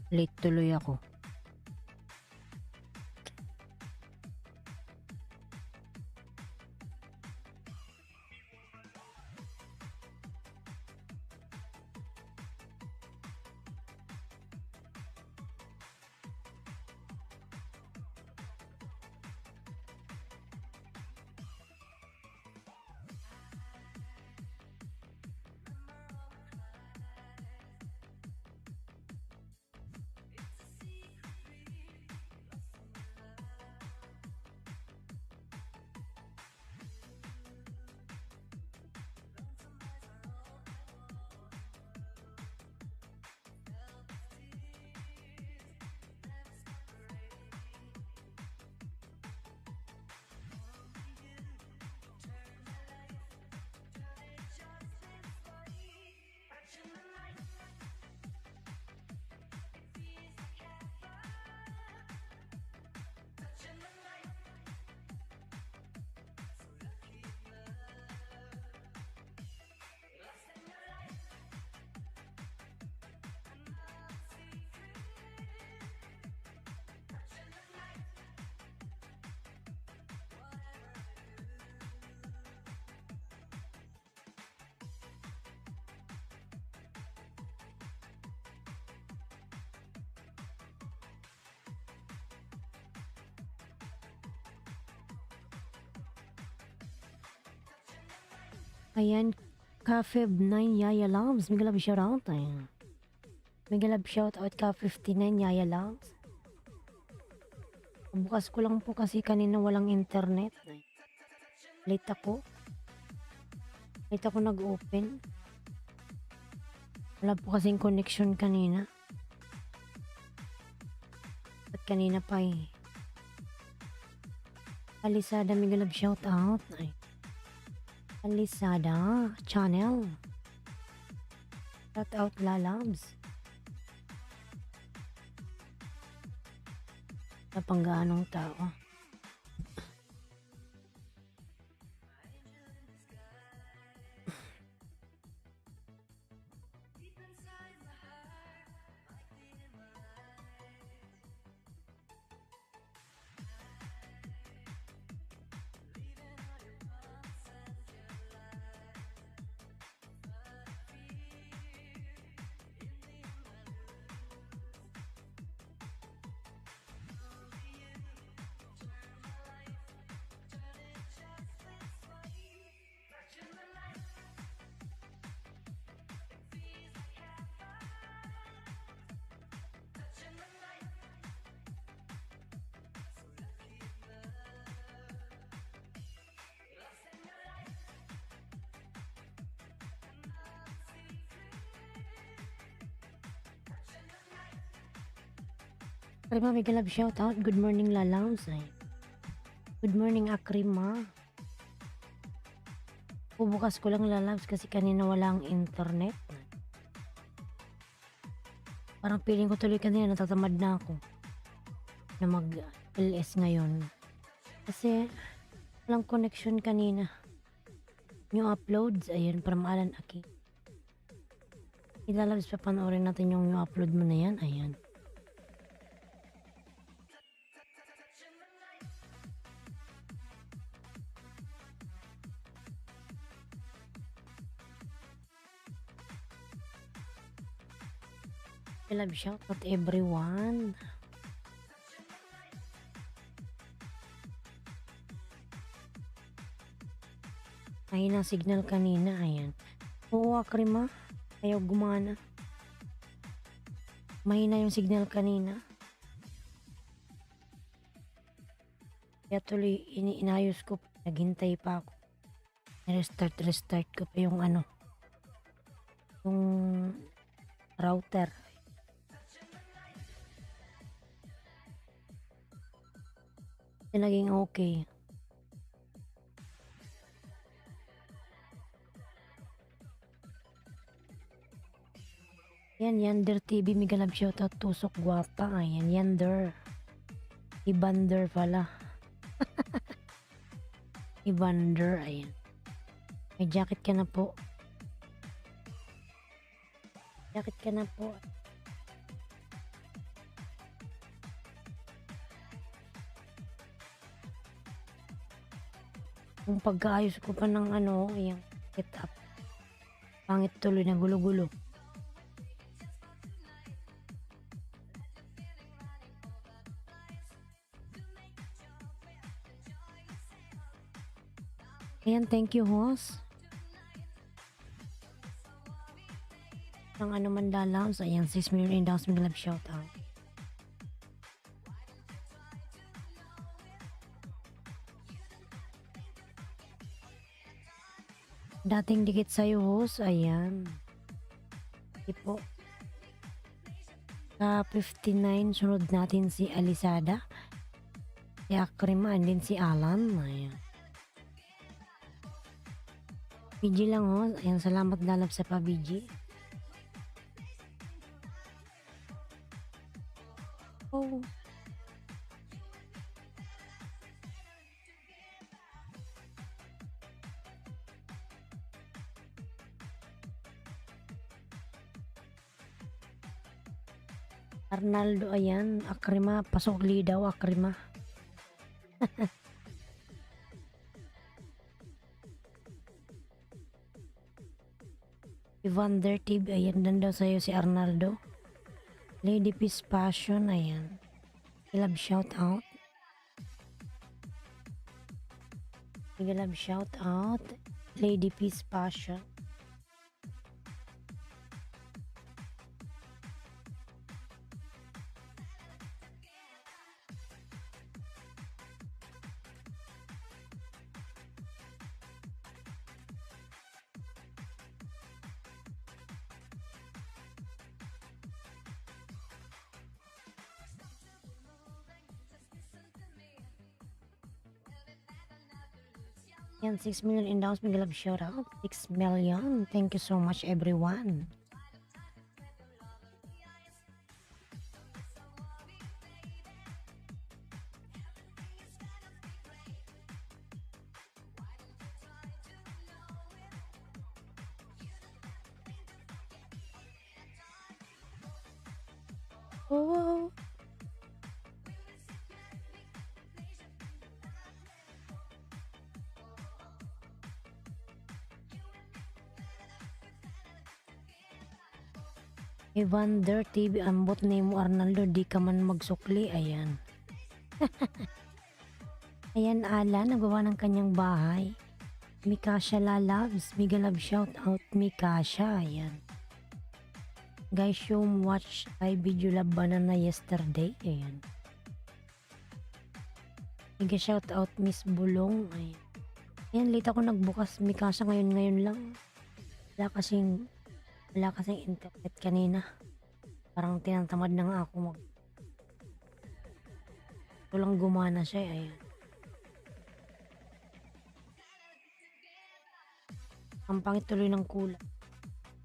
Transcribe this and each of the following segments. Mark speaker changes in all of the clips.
Speaker 1: Late tuloy ako. Ayan, Ka59 Yaya Loves. Mega love shoutout. Ayan. Mega love shoutout Ka59 Yaya Loves. Bukas ko lang po kasi kanina walang internet. Late ako. Late ako nag-open. Wala po kasing connection kanina. At kanina pa eh. Alisada mega love shoutout. Ay. Alisada channel. Shoutout Lalabs. Napanggaanong tao. Akrima, mega love shoutout. Good morning Lalabs. Ay. Good morning Akrima. Bubukas ko lang Lalabs kasi kanina walang internet. Parang feeling ko tuloy kanina natatamad na ako na mag-LS ngayon. Kasi walang connection kanina. New uploads, ayun, from Alan Aki. Ilalabs pa panoorin natin yung new upload mo na yan. Ayan. Love shoutout everyone. Ay na signal kanina. Ayan. Oo, Akrima. Ayaw gumana. Mahina yung signal kanina. Kaya tuloy inayos ko. Naghintay pa ako. Restart ko pa yung ano. Yung router. Naging okay. Yan, Yander TV, mega love shoutout, tusok guwapa. Ayan, Yander. Ibander pala. Ibander, ayan. May jacket ka na po. Jacket ka na po. Yung pagkaayos ko pa ng ano, yung setup. Pangit tuloy na gulo-gulo. Ayan, thank you, host. Ng ano man lalabs. Ayan, 6 million endorsements, love shout out. Dating dikit sa'yo, host. Ayan. Hindi po. Sa 59, sunod natin si Alisada. Si Akrima, and din si Alan. Ayan. PG lang, host. Ayan, salamat lalab sa pa-PG. Oh. Arnaldo, ayan. Akrima, pasukli daw, Akrima. Evander TV, ayan. Dan daw sa'yo si Arnaldo. Lady Peace Passion, ayan. Love shout out. Love shout out. Lady Peace Passion. Yan, 6 million endorsements, love shout out. 6 million. Thank you so much, everyone. Oh. Evander TV, ambot ni mo Arnaldo, di ka man magsukli. Ayan. Ayan, Alan, nagawa ng kanyang bahay. Mikasha Lalabs, mega love shout out Mikasha. Ayan. Guys, yung watch ay video lab banana yesterday. Ayan. Mega shout out Miss Bulong. Ayan. Ayan, late ako nagbukas Mikasha ngayon lang. Wala kasing internet kanina. Parang tinatamad na nga ako mag... Ito lang gumana siya. Ayan. Ang pangit tuloy ng kulay.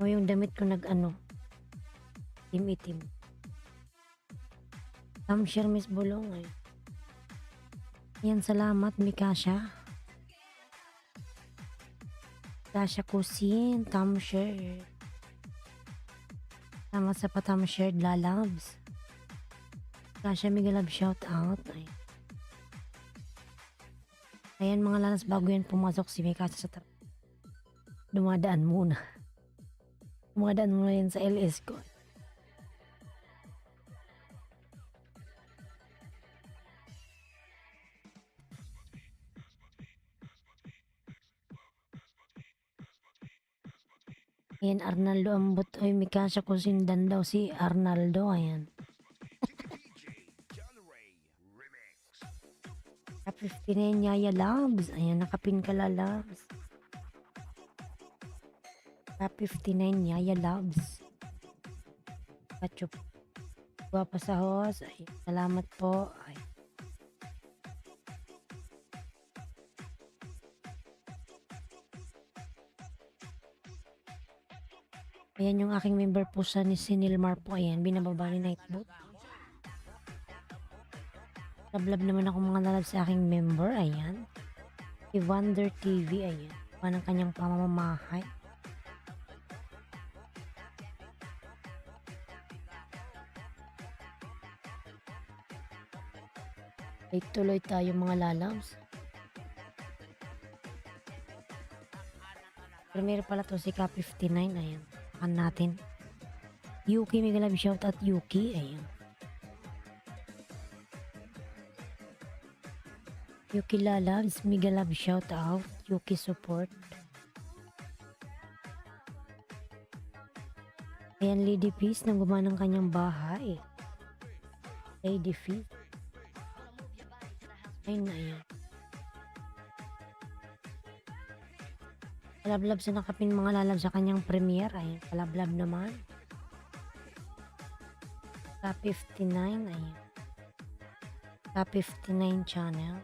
Speaker 1: O yung damit ko nag-ano. Itim-itim. Tamshare Miss Bulong. Ayan. Ayan, salamat Mikasha. Mikasha Kusin. Tamshare. Salamat sa patamshare lalabs. Mikasha mega love shout out. Ayan mga lalas, bago yan pumasok si Mikasha sa dumadaan muna. Dumadaan muna yan sa LS ko. Ayan, Arnaldo ambot. Ay, Mikasha ko sindan daw si Arnaldo. Ayan. 59 Yaya Labs. Ayan, nakapin ka lalabs. 59 Yaya Labs. Kachup. Guwapa sa host. Ay, salamat po. Ay. Ayan yung aking member po sa ni Sinilmar po. Ayan, binababa ni Nightbot. Lablab naman ako mga lalab sa aking member. Ayan. Evander TV. Ayan. Paano kanyang pamamahay. Ay, tuloy tayo mga lalabs. Premier pala to si Ka59. Ayan. Takan natin. Yuki, mega love shoutout Yuki. Ayan. Yuki Lalabs, mega love shoutout. Yuki support. Ayan, Lady Peace nang gumawa ng kanyang bahay. Lady Peace. Ayun na yan. Palablab sa nakapin mga lalab sa kanyang premiere. Ayun, palablab naman. Ka59, ayun. Ka59 channel.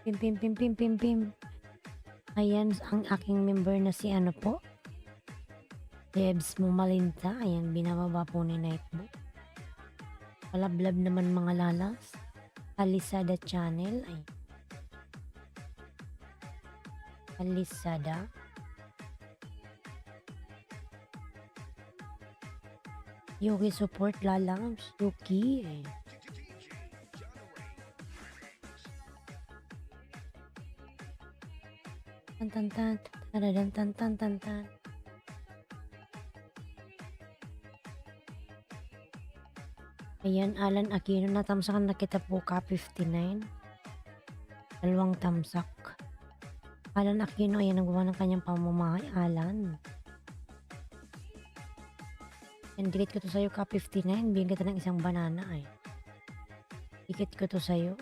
Speaker 1: Pim pim pim pim pim pim. Ayan ang aking member na si ano po. Debs Mumalinta. Ayan, binababa po ni Nightbook. Palablab naman mga lalas. Alisada channel. Ay. Alisada. Yuki support lalabs. Yuki. Ay. Tan tan tan tan tan tan tan. Ayan, Alan Aquino, natamsakan na kita po Ka59. Dalawang tamsak. Alan Aquino, ayan ang gumawa ng kanyang pamamahay. Alan. Yan, dikit ko to sa'yo Ka59. Bigyan kita ng isang banana ay. Dikit ko to sa'yo.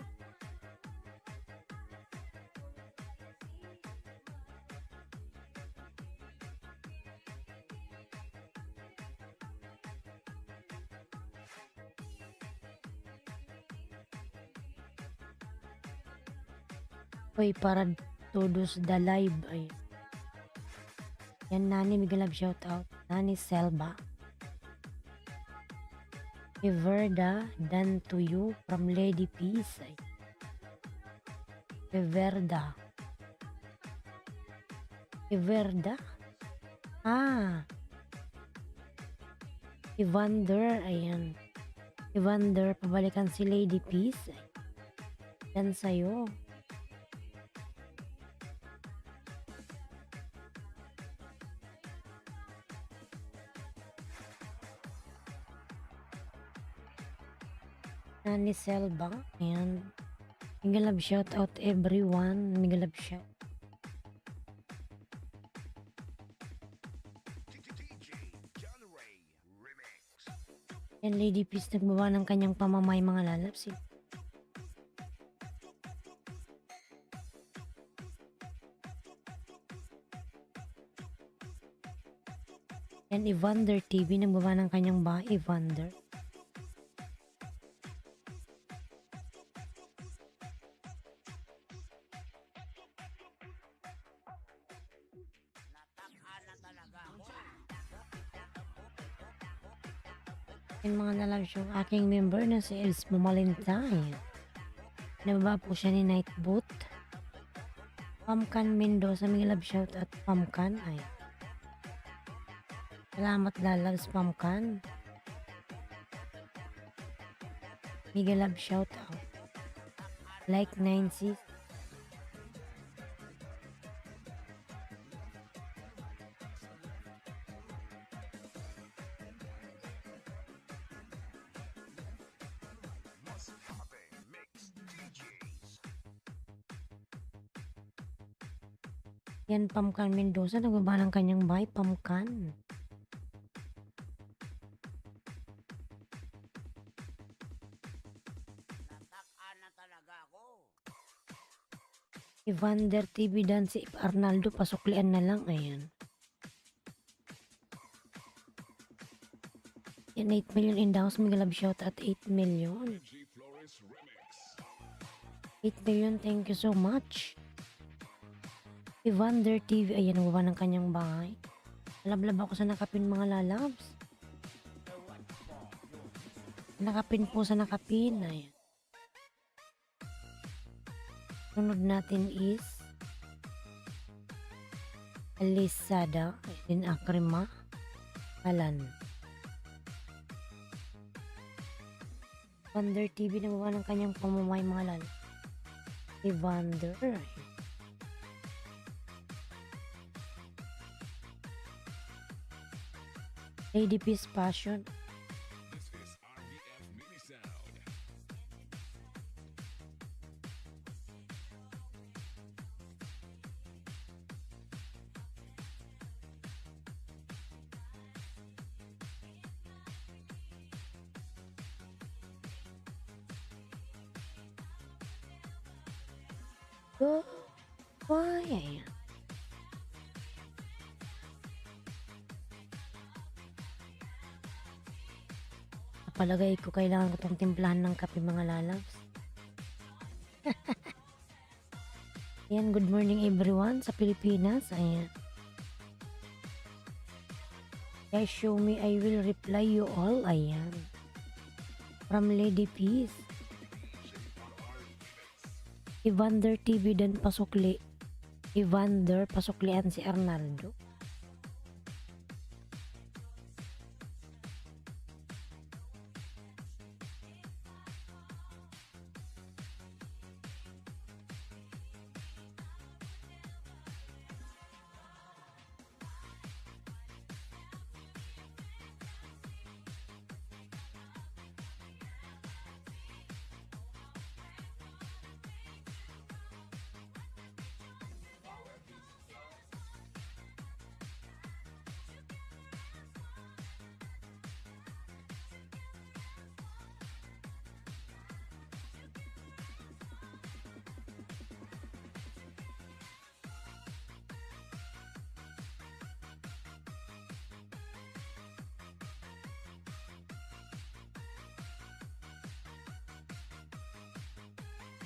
Speaker 1: Hoy, para todos the live ay. Yan, Nani, mega love shoutout. Nani Selva. Everda, done to you from Lady Peace ay. Everda. Everda? Ah. Evander, ayan. Evander, pabalikan si Lady Peace ay. Yan sa'yo. Nani Selva, ayan. Mega love shout out everyone. Mega love shout. Yan, Lady Peace nagbawa ng kanyang pamamay mga lalabs. Yan, Evander TV nagbawa ng kanyang bahay. Evander. Yung mga nalabs yung aking member na si Els Mumalinta. Nababa po siya ni Nightboot. Pamkan Mendoza, may love shout at Pamkan ay. Salamat lalabs Pamkan. Mega love shout out. Like 9C. Yan, Pamkan Mendoza, nagbaba ng kanyang bahay, Pamkan. Evander TV dan si Arnaldo, pasuklian na lang, ayan. Yan, 8 million in the house, may love shout at 8 million. 8 million, thank you so much. Evander TV, ayan, nagbaba ng kanyang bahay. Lablab ako sa nakapin mga lalabs. Nakapin po sa nakapin, ayan. Sunod natin is Alisada, din Akrima, Alan. Vander TV na gawa ng kanyang pamumuhay mga lalo. Si Vander. Lady Peace Passion.
Speaker 2: This is RBF Mini Sound.
Speaker 1: Go. Why? Palagay ko kailangan ko tong timplahan ng kape mga lalabs. Ayan, good morning everyone sa Pilipinas. Ayan. Guys, show me, I will reply you all. Ayan. From Lady Peace. Evander TV dan pasukli. Evander pasuklian si Arnaldo.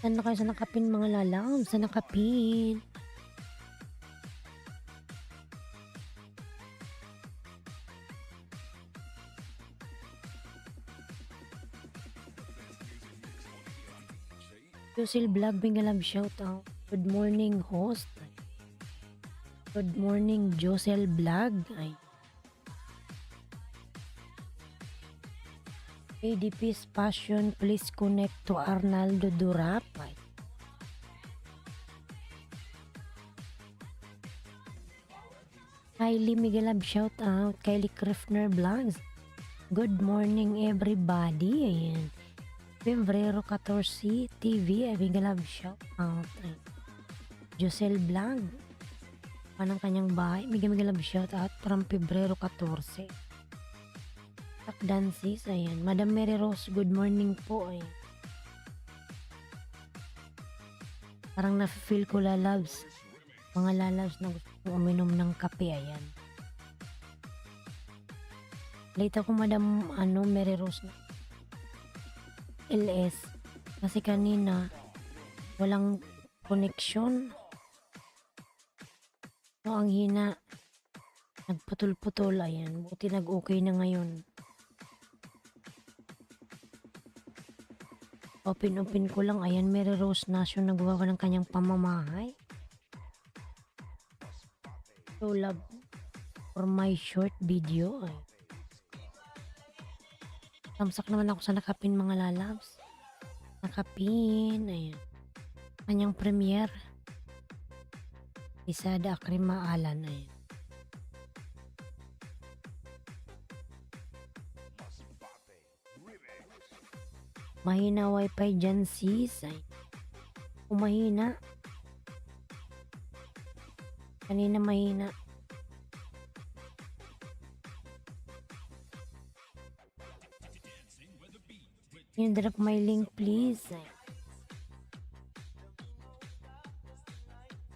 Speaker 1: Saan na kayo sa nakapin mga lalam? Sa nakapin. Josil Vlog, Bingalab shout out. Good morning host. Good morning Josel Vlog. Ay. ADP's Passion, please connect to Arnaldo Durapay. Kylie Miguelab shout out. Kylie Kriffner Vlogs. Good morning everybody. Ayan. Febrero 14 TV. Miguelab shout out. Ayan. Josel Vlog. Panang kanyang bahay. Miguelab shout out from Febrero 14. Dancis, ayan. Madam Mary Rose, good morning po, ayan. Parang na-feel ko lalabs. Mga lalabs na gusto kong uminom ng kape, ayan. Late ako, Madam, Mary Rose na LS. Kasi kanina, walang connection. So, ang hina, nagputol-putol, ayan. Buti nag-okay na ngayon. Open ko lang. Ayan, Mary Rose Nation nagawa ko ng kanyang pamamahay. So, love for my short video. Ay. Tamsak naman ako sa nakapin mga lalabs. Nakapin. Ayan. Kanyang premiere. Isada Akrima Alan. Ayan. Mahina wifi dyan sis. Ay. Umahina. Kanina mahina. Yung drop my link please. Ay.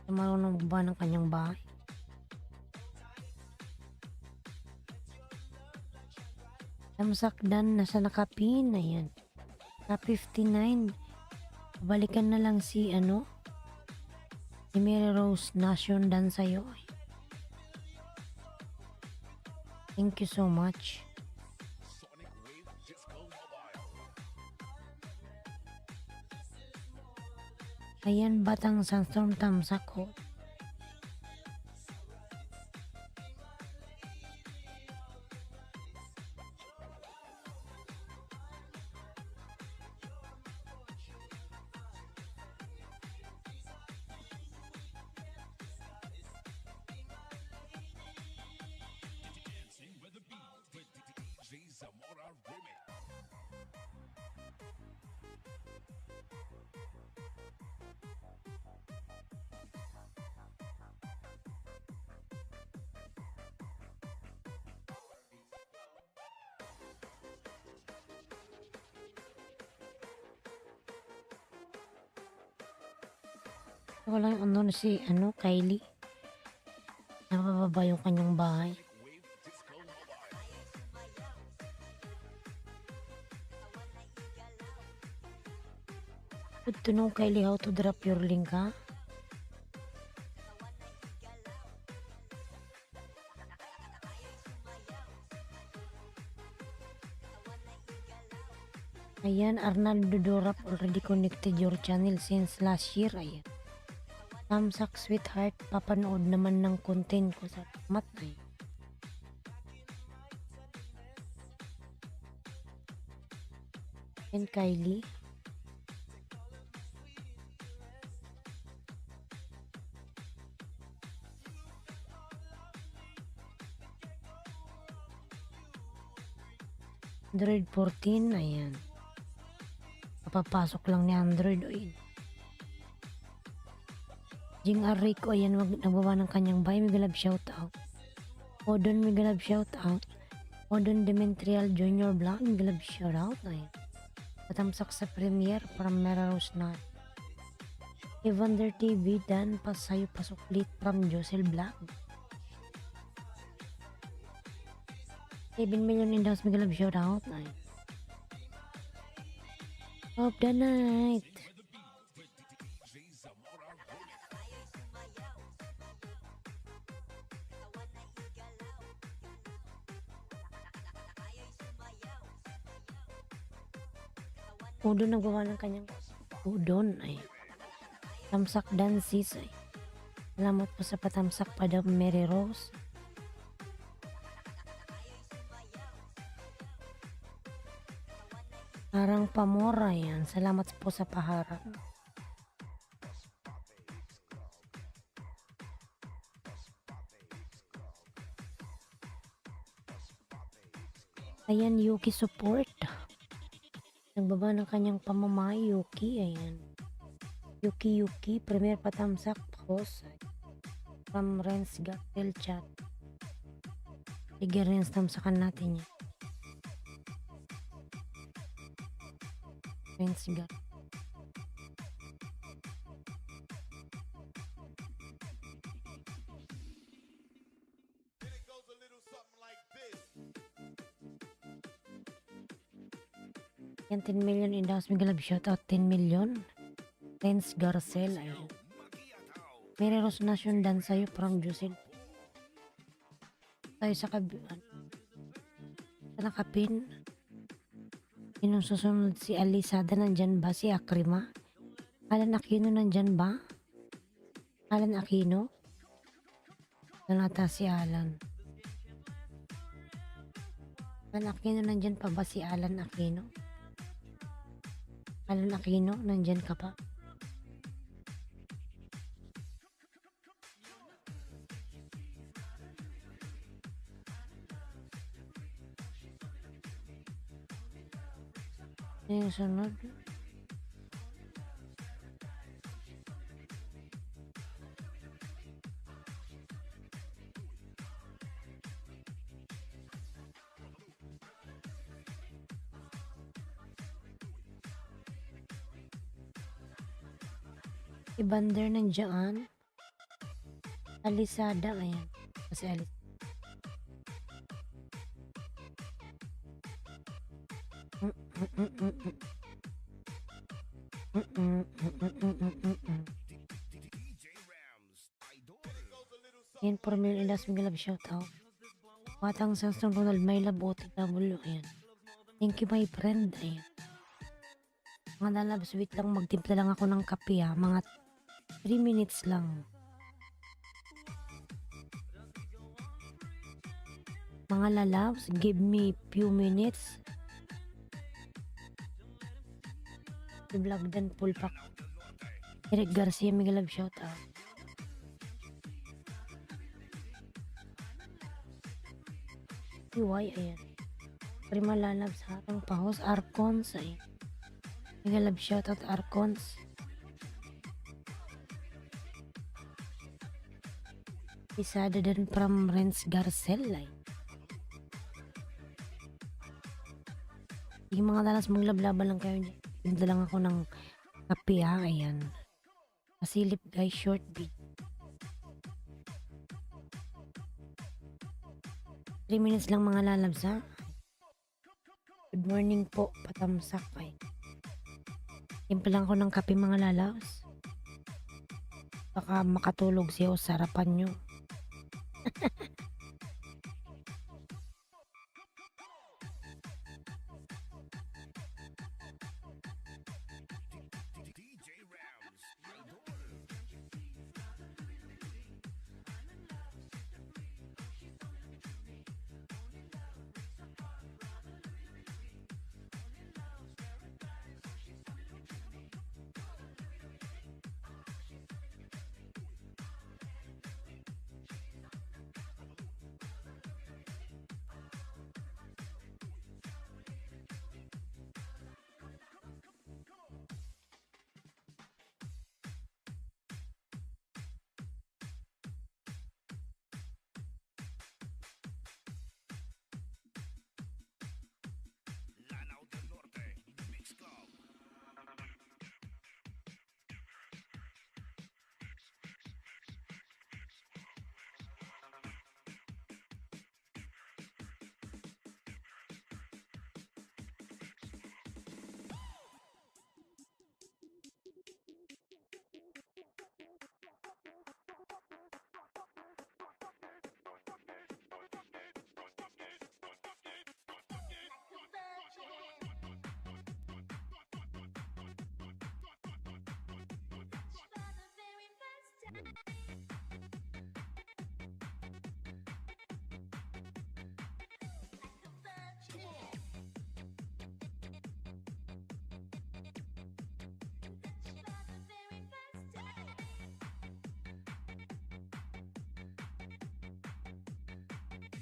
Speaker 1: Marunong ba ng kanyang bahay? Tamsakdan nasa nakapin. Ayan. 59. Balikan na lang si si Mary Rose Nation dan sa'yo. Thank you so much. Ayan, Batang Sandstorm tamsak ko. Wala yung ano na si Kylie. Napababa yung kanyang bahay. Good to know, Kylie, how to drop your link, ha? Ayan, Arnaldo Dorap already connected your channel since last year. Ayan. Tamsak sweetheart, papanood naman ng content ko sa mat. And Kylie. Android 14, ayan. Kapapasok lang ni Android. Oy. Jing Arrico, ayan, nagbawa ng kanyang bahay. Migalab shoutout. Odon, migalab shoutout. Odon Demetrial Junior Vlog, migalab shoutout. Ayan. Patamsak sa premiere from Mera Rose na. Evander TV, Dan, pasayo pasuklit from Josel Vlog. 7 million in house, migalab shoutout. Ayan. Of the night. Udon nagawa ng kanyang udon ay tamsak dances ay salamat po sa patamsak pada Mary Rose. Parang pamora yan, salamat po sa paharap. Ayan, Yuki support. Nagbaba ng kanyang pamamahay, Yuki. Ayan. Yuki, premier patamsak post from Renz Gatel chat. Sige, Renz, tamsakan natin yan. Renz Gatel. Yan, 10 million in the house. Migalab shoutout, 10 million. Renz Garcel. Ayan. Mary Rose Nation dan sa'yo from Josel. Tayo sa nakapin. Sinong susunod? Si Alisada nandyan ba? Si Akrima? Alan Aquino nandyan ba? Alan Aquino? Nanata si Alan. Alan Aquino nandyan pa ba si Alan Aquino? Alan Aquino, nandyan ka pa? Yung sunod. Ibander nandiyan. Alisada, ayan. Kasi Alis. Yan, for million ilas migalab shoutout. Watang Samsung Ronald may labo TW, ayan. Thank you my friend, ayan. Mga lalabs, wait lang, magtimpla lang ako ng kape ha. Mga 3 minutes lang. Mga lalabs, give me few minutes. The vlog dan full pack. Eric Garcia, migalab shoutout. TY, ayan. Prima lalabs, harang pahos, Arcons, ayan. Migalab shoutout, Arcons. Isada din from Renz Garcel, ayan. Yung mga lalas, maglablaban lang kayo. Pinta lang ako ng kape ha, ayan. Masilip guys, short beat. 3 minutes lang mga lalabs ha. Good morning po, patamsak ay. Timpa lang ko ng kape mga lalabs. Baka makatulog siya sa harapan nyo.
Speaker 2: DJ Rams. Lanao del Norte. Mix Club.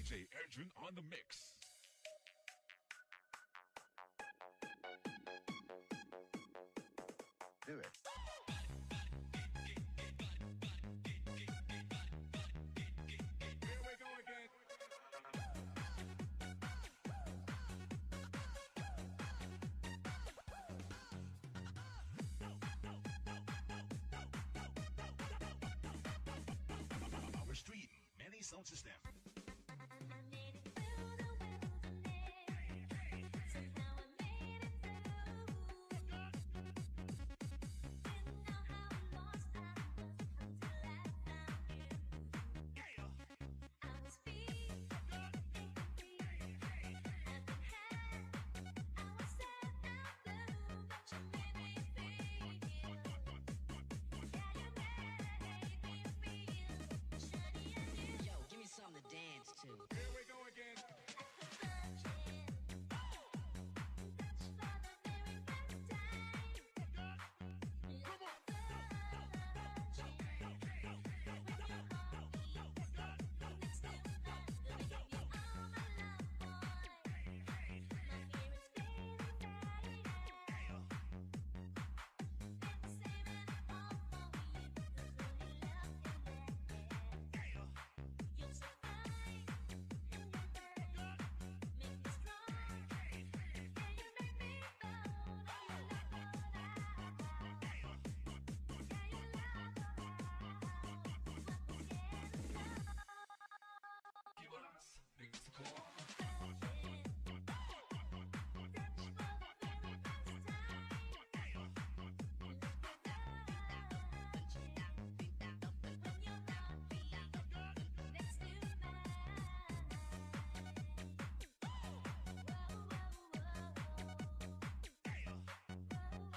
Speaker 2: DJ Edrin on the mix.
Speaker 3: Do it.
Speaker 2: Here we go again. Our street, many sound system.
Speaker 4: Yo, give me something to dance to.
Speaker 2: Here we go again.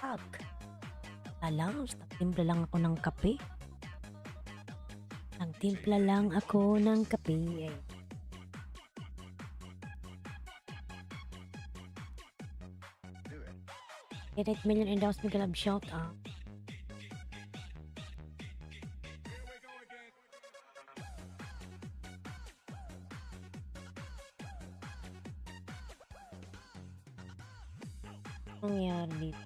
Speaker 1: Hug. Alam, nagtimpla lang ako ng kape. Nagtimpla lang ako ng kape. Ay.
Speaker 3: Do it.
Speaker 1: 8 million endows Miguel Lab shout out.
Speaker 2: Here we go again.
Speaker 1: Anong nangyari dito?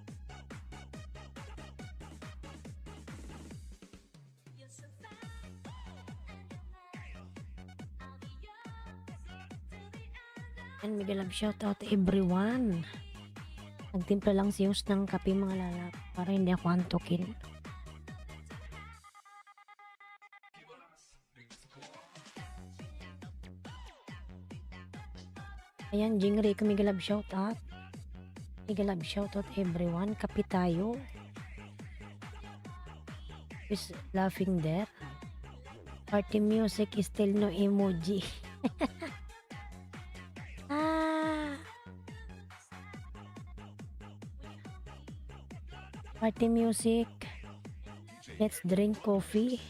Speaker 1: And Miguel Lab shout out to everyone. Nagtimpla lang si Hus ng kape mga lalak para hindi ako antukin. Ayan, Jingray, kumigalab shout out. Kumigalab shout out everyone. Kapi tayo. Is laughing there. Party music is still no emoji. Ah. Party music. Let's drink coffee.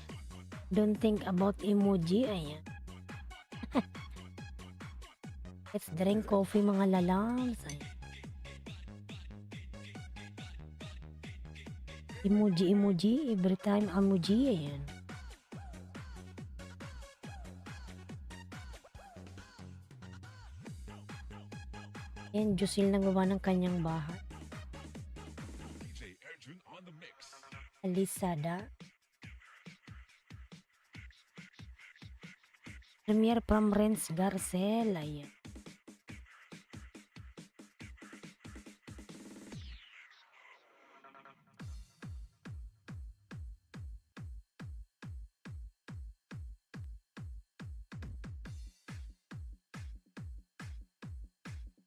Speaker 1: Don't think about emoji. Ayan. Let's drink coffee mga lalams. Ayan. Emoji. Every time emoji. Ayan. Ayan, Jusil nagawa ng kanyang bahay.
Speaker 2: DJ Edwin on the mix.
Speaker 1: Alisada. Premier from Renz Garcel. Ayan.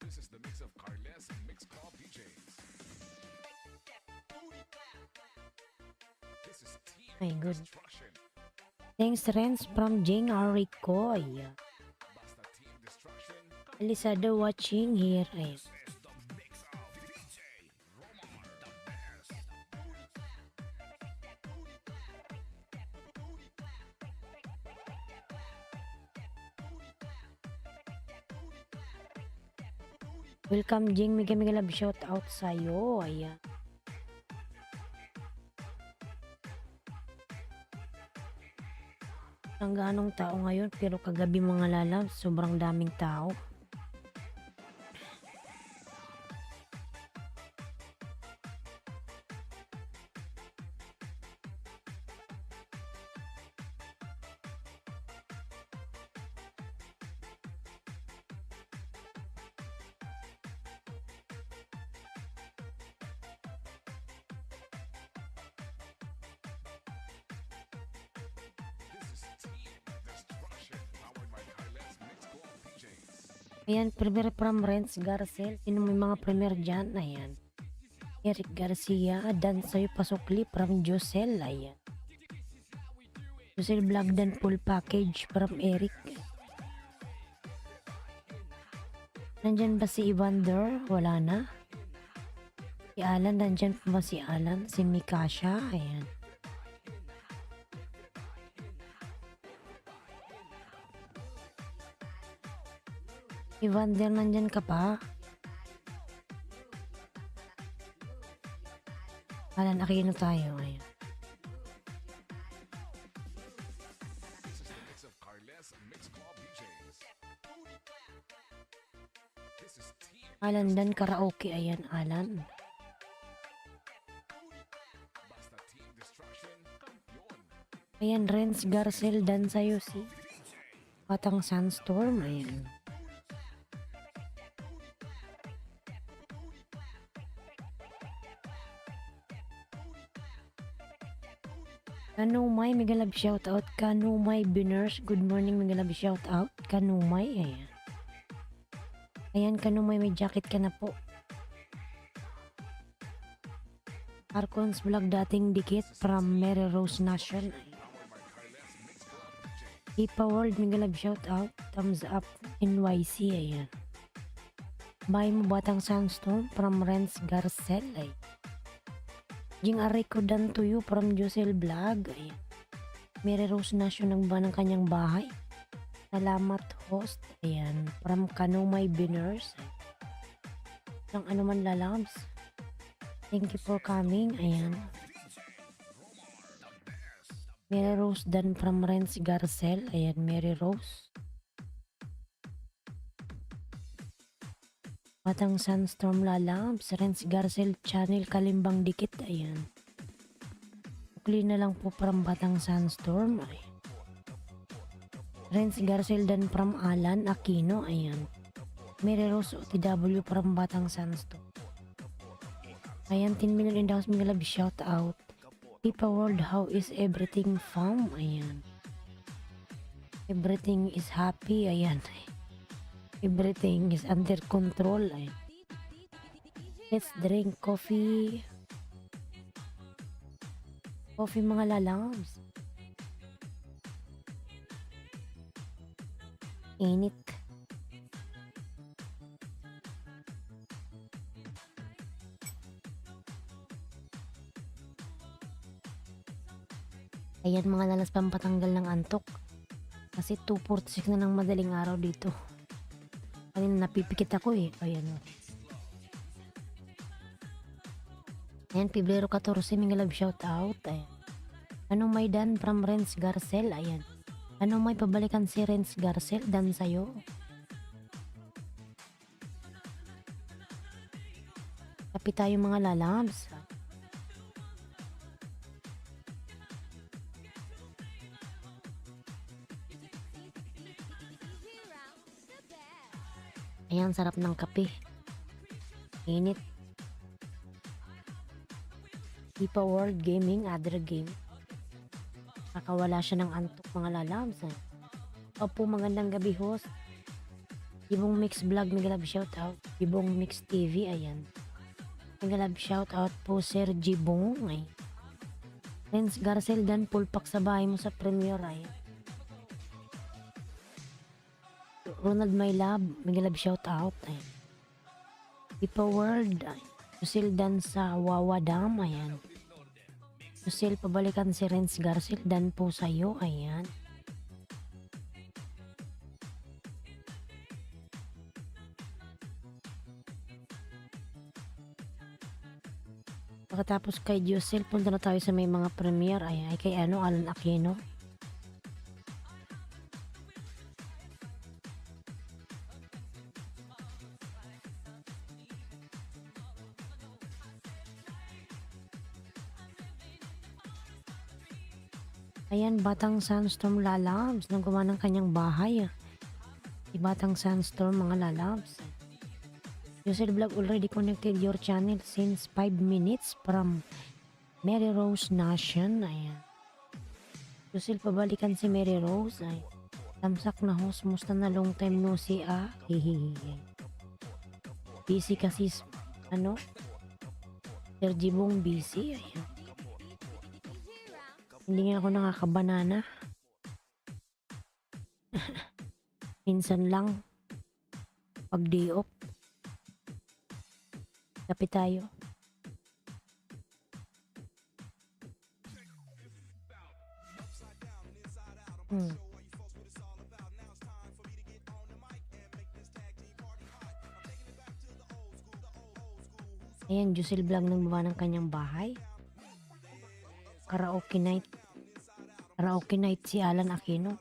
Speaker 2: This is the mix of Carles Mix Club DJs. This is Team
Speaker 1: My good.
Speaker 2: Destruction.
Speaker 1: Thanks Renz from Jing Arico. Ayan.
Speaker 2: Basta Team Destruction.
Speaker 1: Alisada watching here. Ayan.
Speaker 2: This is the mix of DJ Romar, the best.
Speaker 1: Welcome Jing. Mega love shout out sa'yo. Ayan. Ang ganong tao ngayon pero kagabi mga lalabs sobrang daming tao.
Speaker 2: This is Team Destruction, powered by Carles Mix Club DJs.
Speaker 1: Ayan, premier from Renz Garcel. Sino may mga premier dyan? Ayan. Eric Garcia, Dan Sayo Pasukli from Josel. Ayan. Josel Vlog dan full package from Eric. Nandyan ba si Evander? Wala na. Si Alan, nandyan pa ba si Alan? Si Mikasha, ayan. Evander, nandyan ka pa? Alan, akino tayo, ayan.
Speaker 2: This is the mix of Carles Mix Club DJs. This is Team
Speaker 1: Alan dan karaoke, ayan, Alan.
Speaker 2: Basta Team Destruction. Yun.
Speaker 1: Ayan, Renz Garcel dan sayo si Batang Sandstorm, ayan. Kanumay, Megalab shout out. Kanumay Biners, good morning, Megalab shout out. Kanumay, ayan. Ayan, Kanumay, may jacket ka na po. Arcons Vlog dating dikit from Mary Rose Nation. Ipa World, Megalab shout out. Thumbs up, NYC, ayan. Bye mo Batang Sandstorm from Renz Garcel, ay. Jing Arico dan tuyo from Josel Vlog, ayan. Mary Rose Nation nagba ng kanyang bahay. Salamat host, ayan. From Kanumay Biners. Ang ano man lalabs. Thank you for coming, ayan. Mary Rose dan from Renz Garcel, ayan, Mary Rose. Batang Sandstorm lalabs, Renz Garcel channel Kalimbang Dikit, ayan. Ukli na lang po from Batang Sandstorm, ay. Renz Garcel dan from Alan Aquino, ayan. Mary Rose OTW from Batang Sandstorm. Ayan, 10 million in the house, mga love shout out. Ipa World, how is everything fam? Ayan. Everything is happy, ayan. Everything is under control. Ay. Let's drink coffee. Coffee mga lalams. Init. Ayan mga lalas, pampatanggal ng antok. Kasi 2:46 na ng madaling araw dito. Kanina napipikit ako eh. Ayan o. Ayan, Pebrero 14, mga love shout out. Ayan. Ano may dan from Renz Garcel? Ayan. Ano may pabalikan si Renz Garcel? Dan sa'yo. Kapi tayo mga lalabs. Ayan, sarap ng kape. Init. Ipa World Gaming, other game. Kakawala siya ng antok mga lalabs. Opo, magandang gabi host. Ibong Mix Vlog, mga love shout out. Ibong Mix TV, ayan. Mga love shout out po Sir Jibong. Ay. Renz Garcel, dan pulpak sa bahay mo sa premiere, ayan. Ronald My Love, mga love shout out. Ayan. Ipa World, ay. Susil dan sa Wawa Dam, ayan. Susil, pabalikan si Renz Garcel, dan po sa'yo, ayan. Pagkatapos kay Josel, punta na tayo sa may mga premiere, ay kay ano, Alan Aquino. Ayan, Batang Sandstorm lalabs, nang gumawa ng kanyang bahay. Si Batang Sandstorm mga lalabs. User Vlog already connected your channel since 5 minutes from Mary Rose Nation. Ayan. User, pabalikan si Mary Rose. Ay. Tamsak na host, musta na long time no see Hihihi. Busy kasi, ano? Sir Jibong busy. Ayan. Hindi nga ako nakakabanana. Minsan lang. Pag day off. Kapi tayo. Ayan, Josel Vlog nang baba ng kanyang bahay. Karaoke night. Karaoke night si Alan Aquino.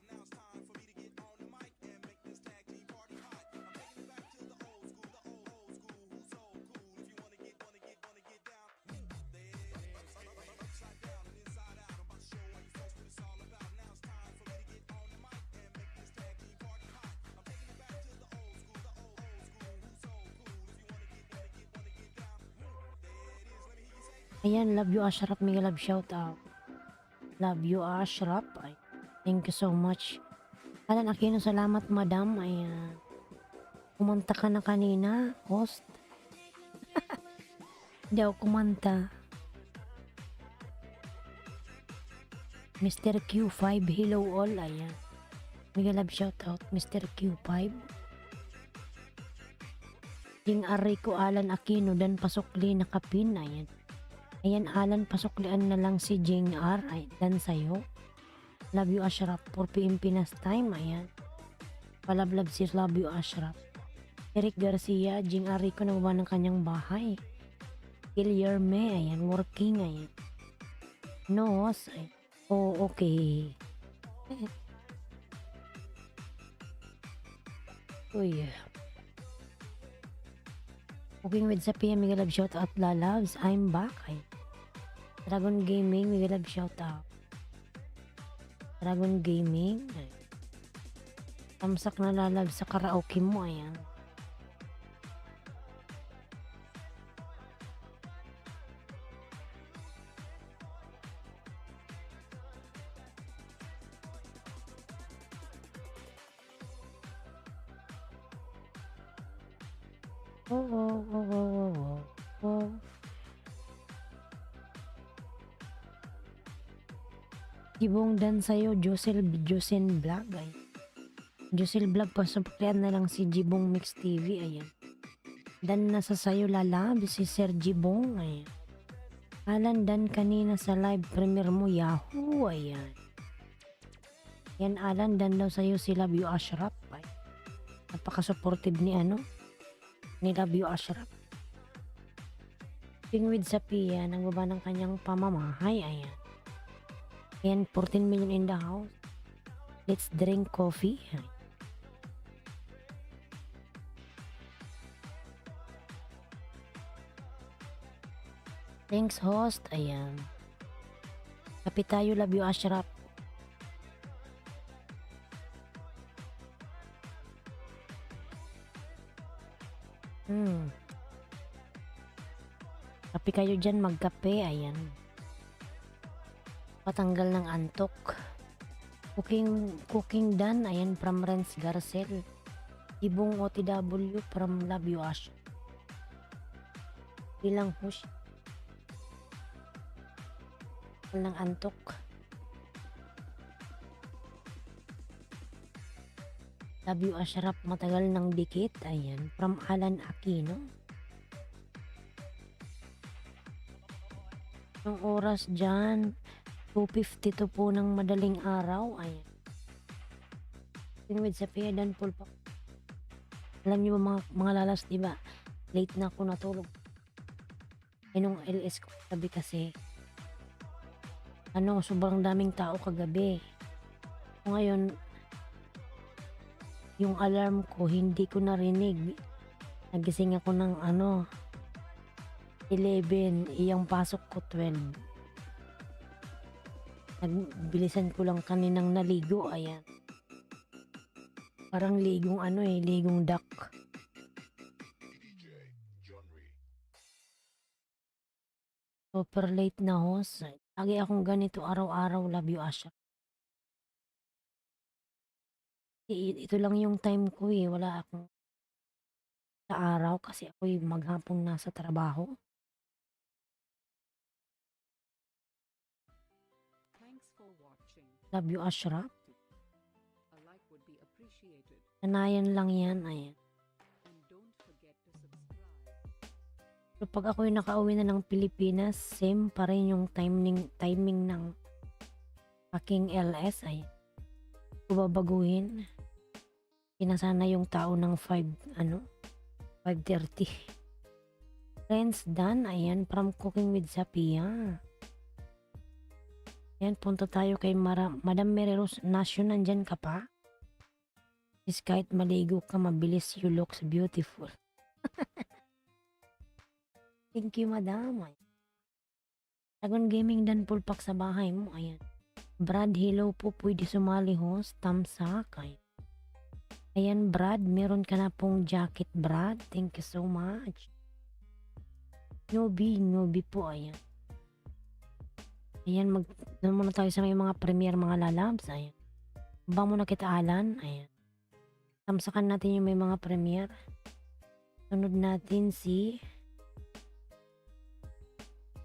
Speaker 1: Ayan, love you Ashraf, may love shout out. Love you Ashraf. Ay, thank you so much. Alan Aquino, salamat madam. Ayan. Kumanta ka na kanina, host. Hindi ako kumanta. Mr. Q5, hello all. Ayan. May love shout out, Mr. Q5. Jing Arico, Alan Aquino, dan pasukli na kapin. Ayan. Ayan, Alan, pasuklian na lang si Jing R. Ay, dan sa'yo. Love you, Ashraf. 4 PM Pinas time. Ayan. Palablab si Love you, Ashraf. Eric Garcia, Jing Arico, nagawa ng kanyang bahay. Guillerme, ayan, working. Ayan. Nos, ay. Oh, okay. Uy. Cooking with sa PM, mga love shout out lalabs. I'm back. Ay. Dragon Gaming, mga love shout out. Dragon Gaming. Ay. Tamsak na lalab sa karaoke mo. Ayan. Oh, oh, oh, oh, oh, oh. Gibong dan sa'yo, Josen Vlog. Ay. Josel Vlog, pasupuklian na lang si Jibong Mix TV. Ayan. Dan na sa sayo lalab si Sir Jibong. Ayan. Alan dan kanina sa live premiere mo, Yahoo. Ayan. Yan Alan, dan daw sa'yo si Love You Ashraf. Ay. Napaka-supportive ni ni Love You Ashraf. Pingwid sa Pia, nagbaba ng kanyang pamamahay. Ayan. Ayan, 14 million in the house. Let's drink coffee. Ayan. Thanks host. Ayan. Kapi tayo, Love You Ashraf. Kapi kayo dyan, magkape. Ayan. Patanggal ng antok. Cooking done. Ayan, from Renz Garcel. Ibong OTW from Love You Ash. Bilang push. Ng antok. Love You Ashraf, matagal ng dikit. Ayan, from Alan Aquino. Ang oras dyan, 2:52 po ng madaling araw. Ayan. With sa Piadan Pulpa. Alam niyo ba mga lalas, di ba? Late na ako natulog. Nung LS ko sabi kasi, sobrang daming tao kagabi. Ngayon, yung alarm ko, hindi ko narinig. Nagising ako ng 11, iyang pasok ko 12. Nagbilisan ko lang kaninang naligo, ayan. Parang ligong ligong duck. Super late na host. Lagi akong ganito araw-araw, Love You Asha. Ito lang yung time ko wala akong sa araw kasi ako'y maghapong nasa trabaho.
Speaker 5: Thanks for watching.
Speaker 1: Love You Ashraf.
Speaker 5: A like would be appreciated.
Speaker 1: Sanayan lang yan, ayan.
Speaker 5: And don't forget to subscribe.
Speaker 1: So pag ako'y nakauwi na ng Pilipinas, same pa rin yung timing ng aking LS, ayan. Babaguhin. Sinasana yung tao ng 5:30. Friends done, ayan, from Cooking with Sapia. Ayan, punta tayo kay Madam Mereros Nation, nandyan ka pa? Is kahit maligo ka, mabilis, you looks beautiful. Thank you, Madam. Dragon Gaming dan pulpak sa bahay mo, ayan. Brad, hello po, pwede sumali host, tamsak, ayan. Ayan, Brad, meron ka na pong jacket, Brad. Thank you so much. Nobi po, ayan. Ayan, doon muna tayo sa may mga premier, mga lalabs, ayan. Ba muna kita, Alan, ayan. Tamsakan natin yung may mga premier. Sunod natin si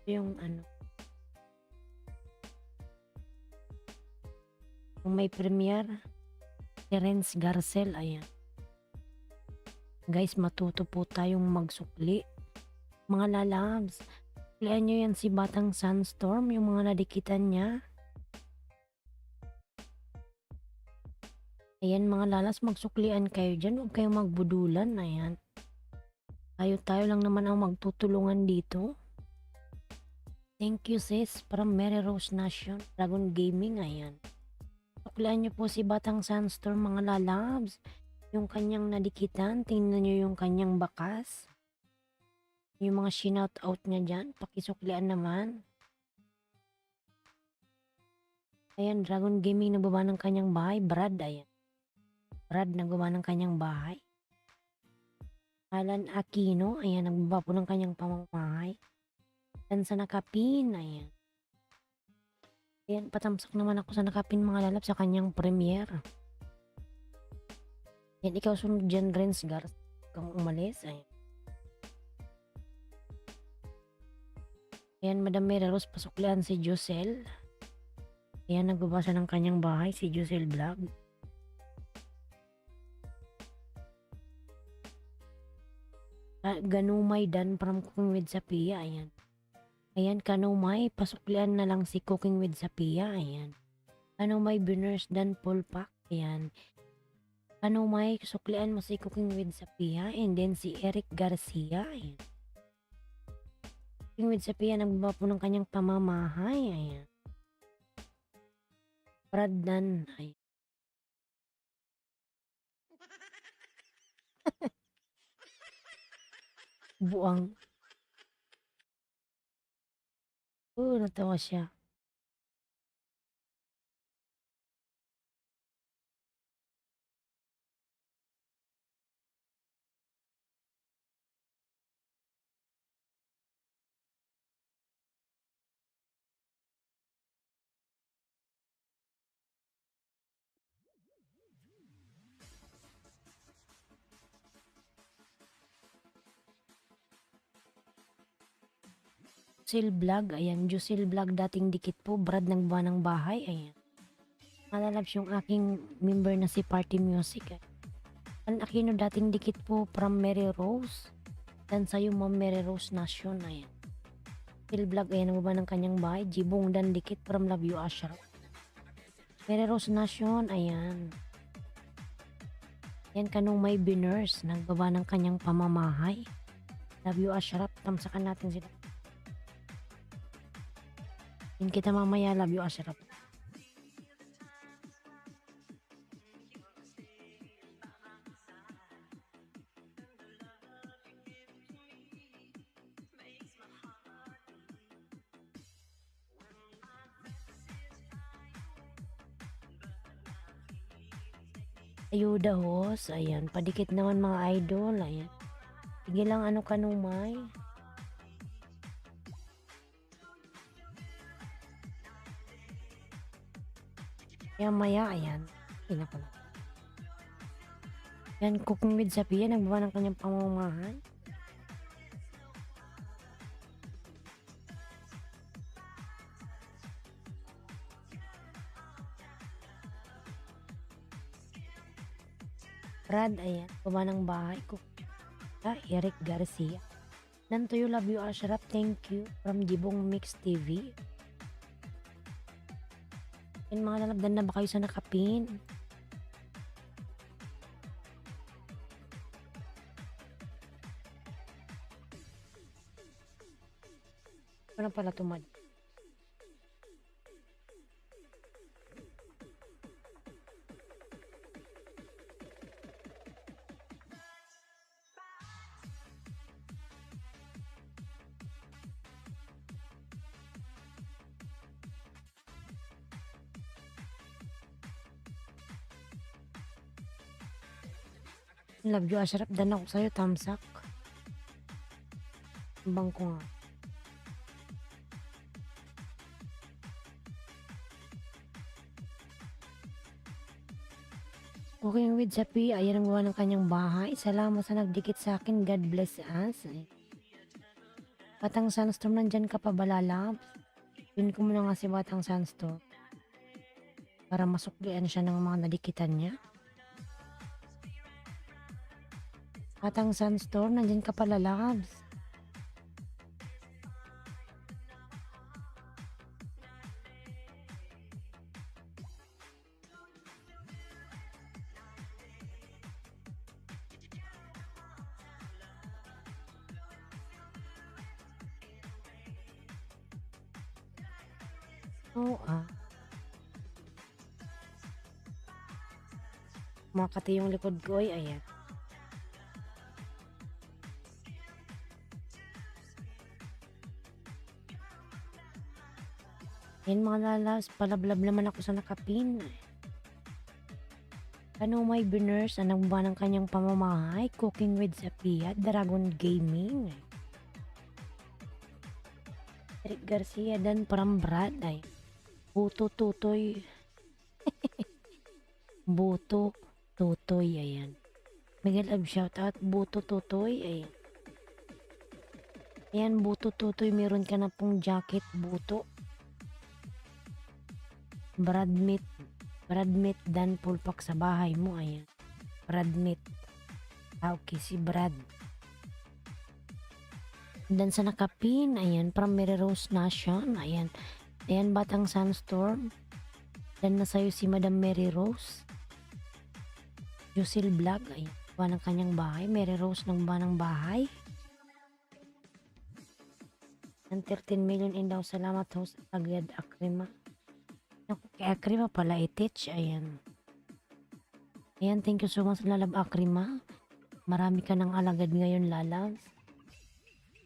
Speaker 1: yung yung may premier si Renz Garcel, ayan. Guys, matuto po tayong magsukli. Mga lalabs, suklian nyo yan si Batang Sunstorm, yung mga nadikitan niya. Ayan mga lalas, magsuklian kayo dyan, huwag kayong magbudulan, ayan. Tayo lang naman ang magtutulungan dito. Thank you sis, from Mary Rose Nation, Dragon Gaming, ayan. Suklian nyo po si Batang Sunstorm, mga lalabs. Yung kanyang nadikitan, tingnan nyo yung kanyang bakas. Yung mga shinout out niya dyan, pakisuklian naman. Ayan, Dragon Gaming nagbaba ng kanyang bahay. Brad, ayan. Brad nagbaba ng kanyang bahay. Alan Aquino, ayan, nagbaba po ng kanyang pamamahay. Dan sa nakapin, ayan. Ayan, patamsak naman ako sa nakapin mga lalap sa kanyang premiere. Ayan, ikaw sunod dyan, Renz Gar. Kung umalis, ayan. Ayan, Madam Mary Rose, pasuklian si Josel. Ayan, nagbabasa ng kanyang bahay, si Josel Vlog. Ganumay Dan from Cooking with Sapia, ayan. Ayan, Kanumay, pasuklian na lang si Cooking with Sapia, ayan. Kanumay, Biners Dan Pulpak, ayan. Kanumay, suklian mo si Cooking with Sapia, and then si Eric Garcia, ayan. Cooking with Sapia, nagbaba po ng kanyang pamamahay, ayan. Brad Dan, ayan. Buang. Natawa siya. Jusil Vlog, ayan. Jusil Vlog, dating dikit po. Brad ng buwan ng bahay, ayan. Malalabs yung aking member na si Party Music. An Aquino, dating dikit po from Mary Rose. Dan sa'yo, Ma'am Mary Rose Nation, ayan. Jusil Vlog, ayan. Ang buwan ng kanyang bahay. Jibong dan dikit from Love You Ashraf. Mary Rose Nation, ayan. Yan, kanong may biners. Nagbaba ng kanyang pamamahay. Love You Ashraf. Tamsakan natin sila. Yan kita mamaya, Love You Ashraf. Ayuda hos, ayan. Padikit naman mga idol, ayan. Sige lang ano Kanumay. Maya, ayan. Ina ko na. Yan, Cooking with Sapia, nagbawa ng kanyang pamamahay. Brad, ayan. Baba ng bahay ko. Eric Garcia. Nantoyo, Love You Ashraf. Thank you. From Jibong Mix TV. Yan, mga lalabdan na ba kayo sa nakapin? Ano pala tumad? Love You Ashraf. Dan ako sa'yo, tamsak. Bang ko nga. Cooking with Sapi, ayan ang gawa ng kanyang bahay. Salamat sa nagdikit sa akin. God bless us. Batang Sunstorm, nandyan ka pa ba, lalabs? Pin ko muna nga si Batang Sunstorm para masuklian siya ng mga nadikitan niya. Batang Sunstorm, nandyan ka pa, lalabs? Oo, Makati yung likod ko ay ayan. Yan mga lalas, palablab naman ako sa nakapin. Ano may biners na nagba ng kanyang pamamahay, Cooking with Sapia, Dragon Gaming. Eric Garcia, dan from Brad ay Buto Tutoy. Buto Tutoy, ayan. Miguel Ab, shoutout. Buto Tutoy, ayan. Ayan, Buto Tutoy, meron ka na pong jacket, Buto. Bradmit. Bradmit Dan Pulpak sa bahay mo. Ayan. Bradmit. Okay, si Brad. Dan sa nakapin. Ayan, from Mary Rose Nation. Ayan. Ayan, Batang Sunstorm. Dan na sa'yo si Madam Mary Rose. Jusil Vlog. Ayan. Ba ng kanyang bahay. Mary Rose ng ba ng bahay. Ang 13 million in daw. Salamat host. Agad Akrima. Naku, kay Akrima pala itich. Ayan. Ayan, thank you so much Lalab Akrima. Marami ka ng alagad ngayon, Lalabs.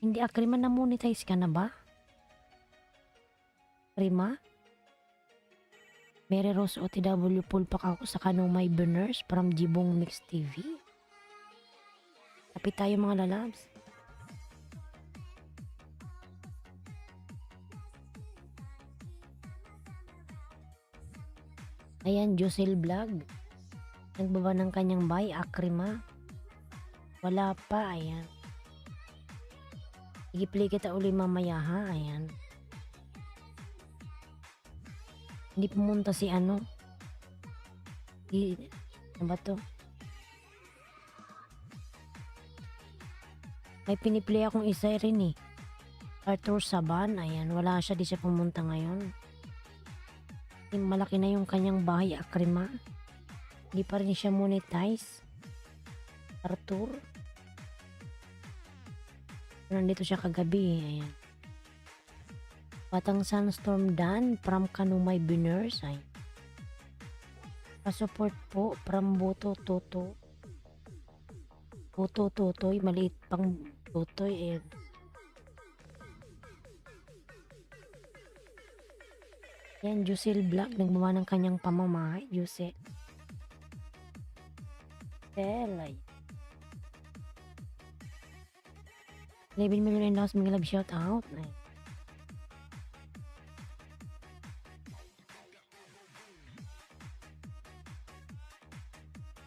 Speaker 1: Hindi Akrima, na-monetize ka na ba? Akrima? Mary Rose OTW Pulpak ako sa kanong my burners from Jibong Mix TV. Kapit tayo mga Lalabs. Ayan, Josel Vlog. Nagbaba ng kanyang bahay, Akrima. Wala pa, ayan. Sige-play kita uli mamaya ha, ayan. Hindi pumunta si ano. Ano ba to? May piniplay akong isa rin eh. Arthur Saban, ayan. Wala siya, di siya pumunta ngayon. Malaki na yung kanyang bahay, Akrima. Hindi pa rin siya monetize. Arthur. Nandito siya kagabi, ayan. Batang Sunstorm Dan from Kanumay Biners, ay. Pa-support po from Buto Toto. Buto Totoy, maliit pang Totoy, ayan. Yan, Jusil Vlog, nagmama ng kanyang pamamahay, Jusil. Telay. 11 million in loss, mga love shout out. Ay.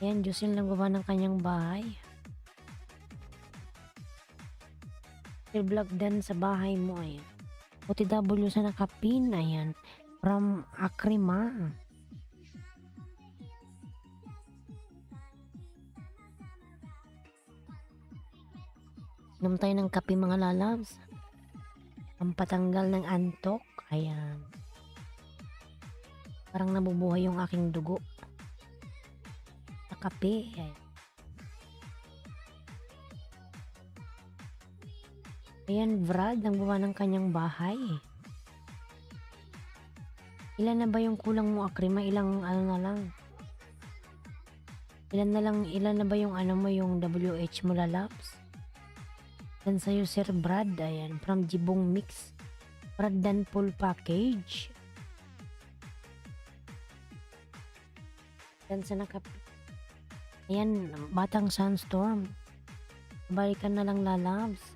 Speaker 1: Yan, Jusil nagmama ng kanyang bahay. Jusil Vlog Dan sa bahay mo, ayan. OTW sa nakapin, ayan. From Akrima. Inom tayo ng kape mga Lalabs. Pampatanggal ng antok. Ayan. Parang nabubuhay yung aking dugo. Sa kape. Ayan. Ayan, Brad. Ang buwan ng kanyang bahay. Ilan na ba yung kulang mo, Akrima? Ilang ano na lang? Ilan na ba yung ano mo, yung WH mo, Lalabs? Dan sa'yo, Sir Brad. Ayan, from Jibong Mix. Brad Dan full package. Dan sa nakap... Ayan, Batang Sunstorm. Balikan na lang, Lalabs.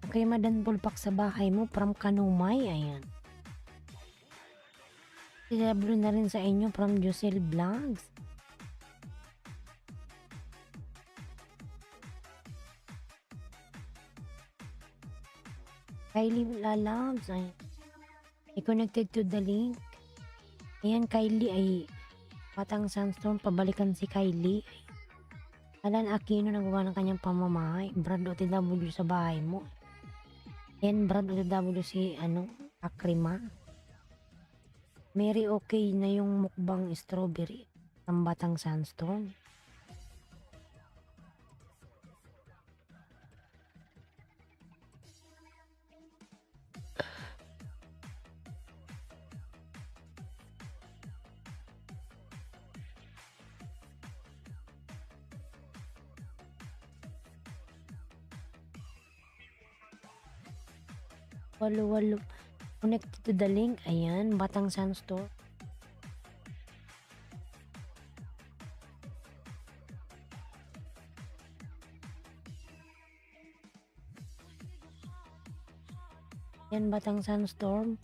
Speaker 1: Kay Madan Pulpak sa bahay mo from Kanumay, ayan. Sinablo na rin sa inyo from Josel Vlogs. Kylie Lalabs, ay i-connected to the link. Ayan, Kylie ay Batang Sunstorm, pabalikan si Kylie. Alan Aquino nagawa ng kanyang pamamahay. Brad OTW sa bahay mo. Yan, Brad OTW si Akrima. Mary, okay na yung mukbang strawberry ng Batang Sunstorm. Walo. Connected to the link. Ayan, Batang Sunstorm. Yan, Batang Sunstorm.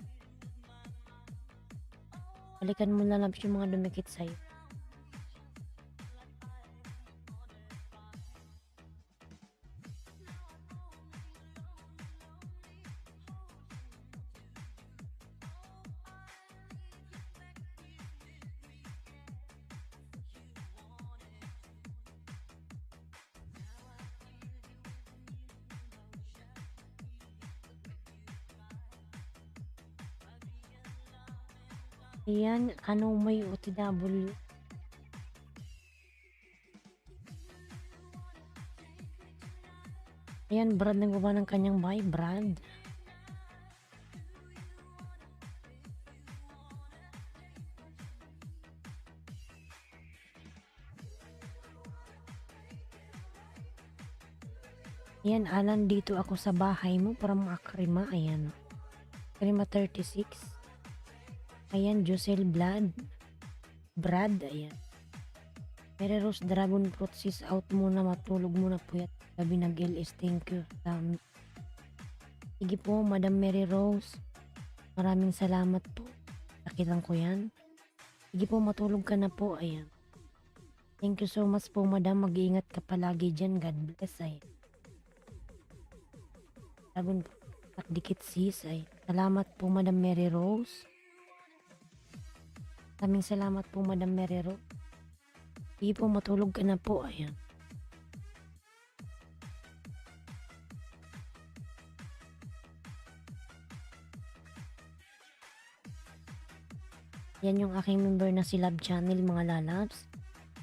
Speaker 1: Balikan mo na lang yung mga dumikit sa'yo. Ayan, may OTW. Ayan, Brad naggawa ng kanyang bahay, Brad. Ayan, Alan, dito ako sa bahay mo para makakrima. Ayan. Krima 36. Ayan, Josel Blood. Brad, ayan. Mary Rose Dragon Fruit sis, out muna, matulog muna po yan. Gabi nag-LS, thank you. Sige po, Madam Mary Rose. Maraming salamat po. Sakitan ko yan. Sige po, matulog ka na po, ayan. Thank you so much po, Madam. Mag-iingat ka palagi dyan. God bless, ay. Dragon Fruit, takdikit sis, ay. Salamat po, Madam Mary Rose. Maraming salamat po, Madam Mary Rose. Sige po, matulog ka na po. Ayan. Yan yung aking member na si Love Channel, mga lalabs.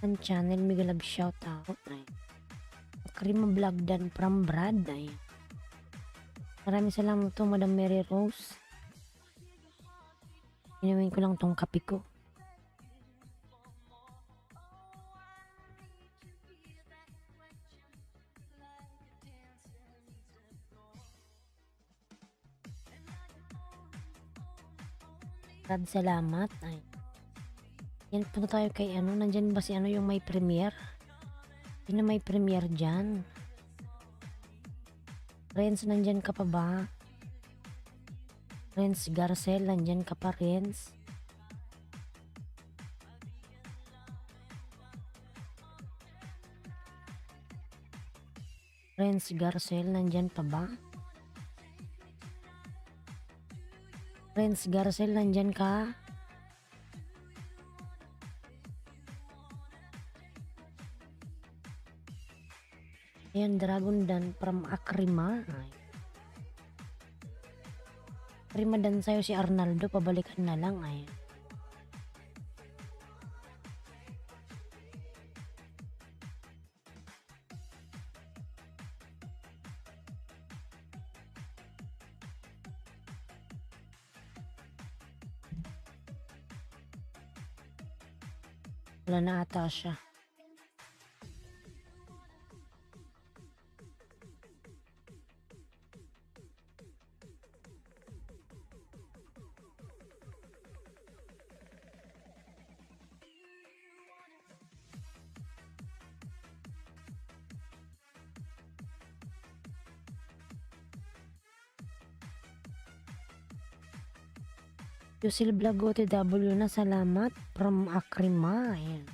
Speaker 1: Ang channel, mega love shout out. Ayan. Krima Vlog dan from Brad. Ayan. Maraming salamat po, Madam Mary Rose. Inumin ko lang tong kape ko. Brad, salamat. Ay. Yan, punta tayo kay nandyan ba si yung may premiere? Sino may premiere dyan? Renz, nandyan ka pa ba? Renz Garcel, nandyan ka pa, Renz? Renz Garcel, nandyan pa ba? Renz Garcel, nandyan ka? Ayan, Dragon Dan from Akrima. Akrima Dan sa'yo si Arnaldo, pabalikan na lang. Ayan. Wala na ata siya. Yusil Vlog OTW na, salamat from Akrima. Ayan.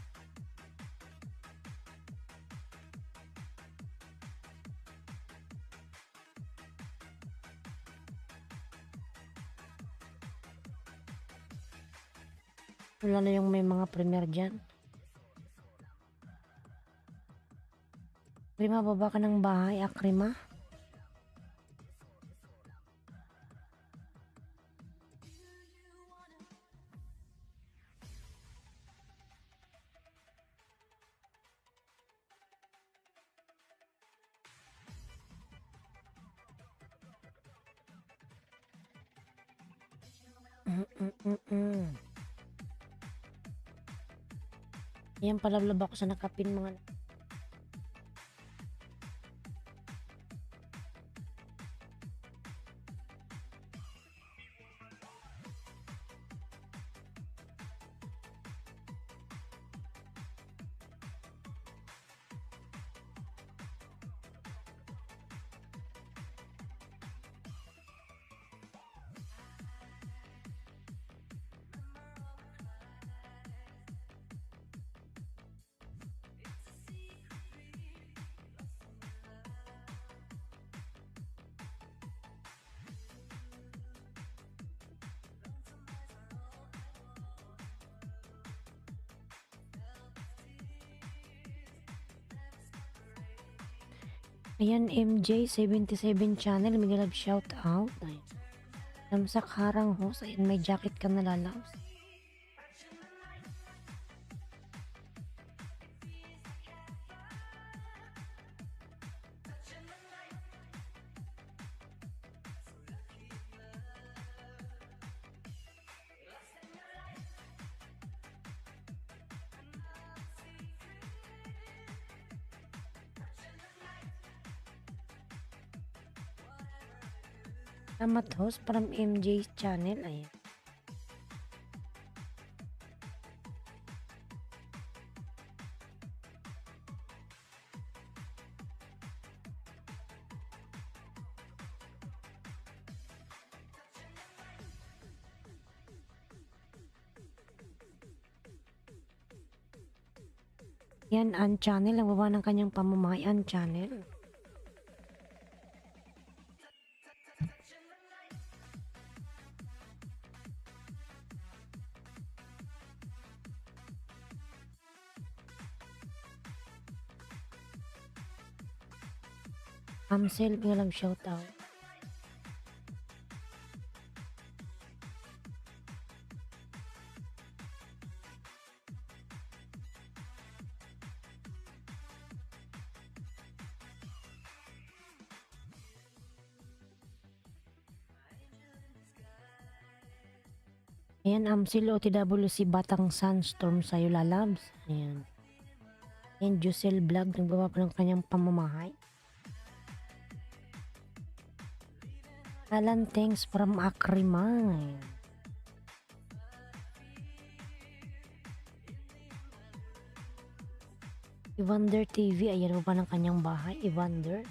Speaker 1: Wala na yung may mga premiere dyan. Akrima, baba ka ng bahay, Akrima. Ayan, palablab ako sa nakapin, mga Ayan, MJ77 channel, may love shout out. Ayan. Lamsak harang host. Ayan, may jacket ka na lalaos. Salamat host from MJ's channel. Ayan. Yan, ang channel. Ang baba ng kanyang pamamahay. Ang channel. Amsel, may love shout out. Ayan, Amsil OTWC Batang Sunstorm sa'yo lalabs. Ayan. Ayan, Jusel Vlog, nagbaba pa ng kanyang pamamahay. Alan, thanks from Akrimay. Evander TV, ayan mo pa ng kanyang bahay, Evander.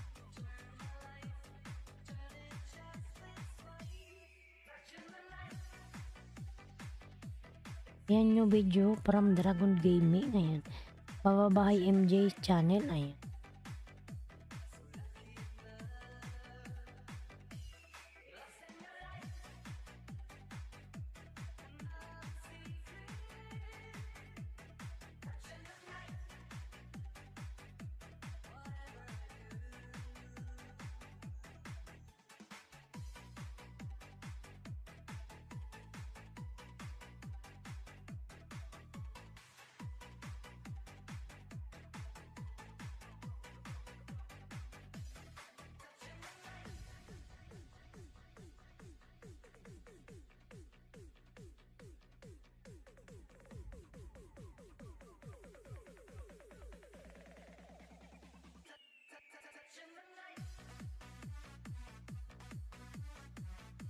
Speaker 1: Ayan yung video from Dragon Gaming. Ayan. Pababahay MJ's channel. Ayan.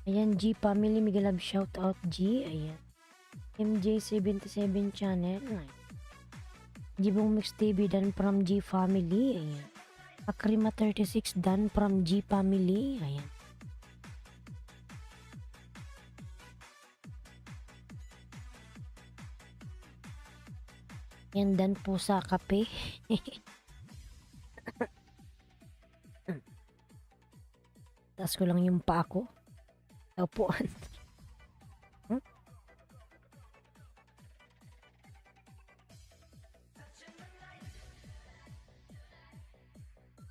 Speaker 1: Ayan, G Family, may love shout out G. Ayan. MJ77 channel. Ayan. Jibong Mix TV dan from G Family. Ayan. Akrima 36 dan from G Family. Ayan. Yan dan po sa kape. Taas ko lang yung paa ko. Upuan.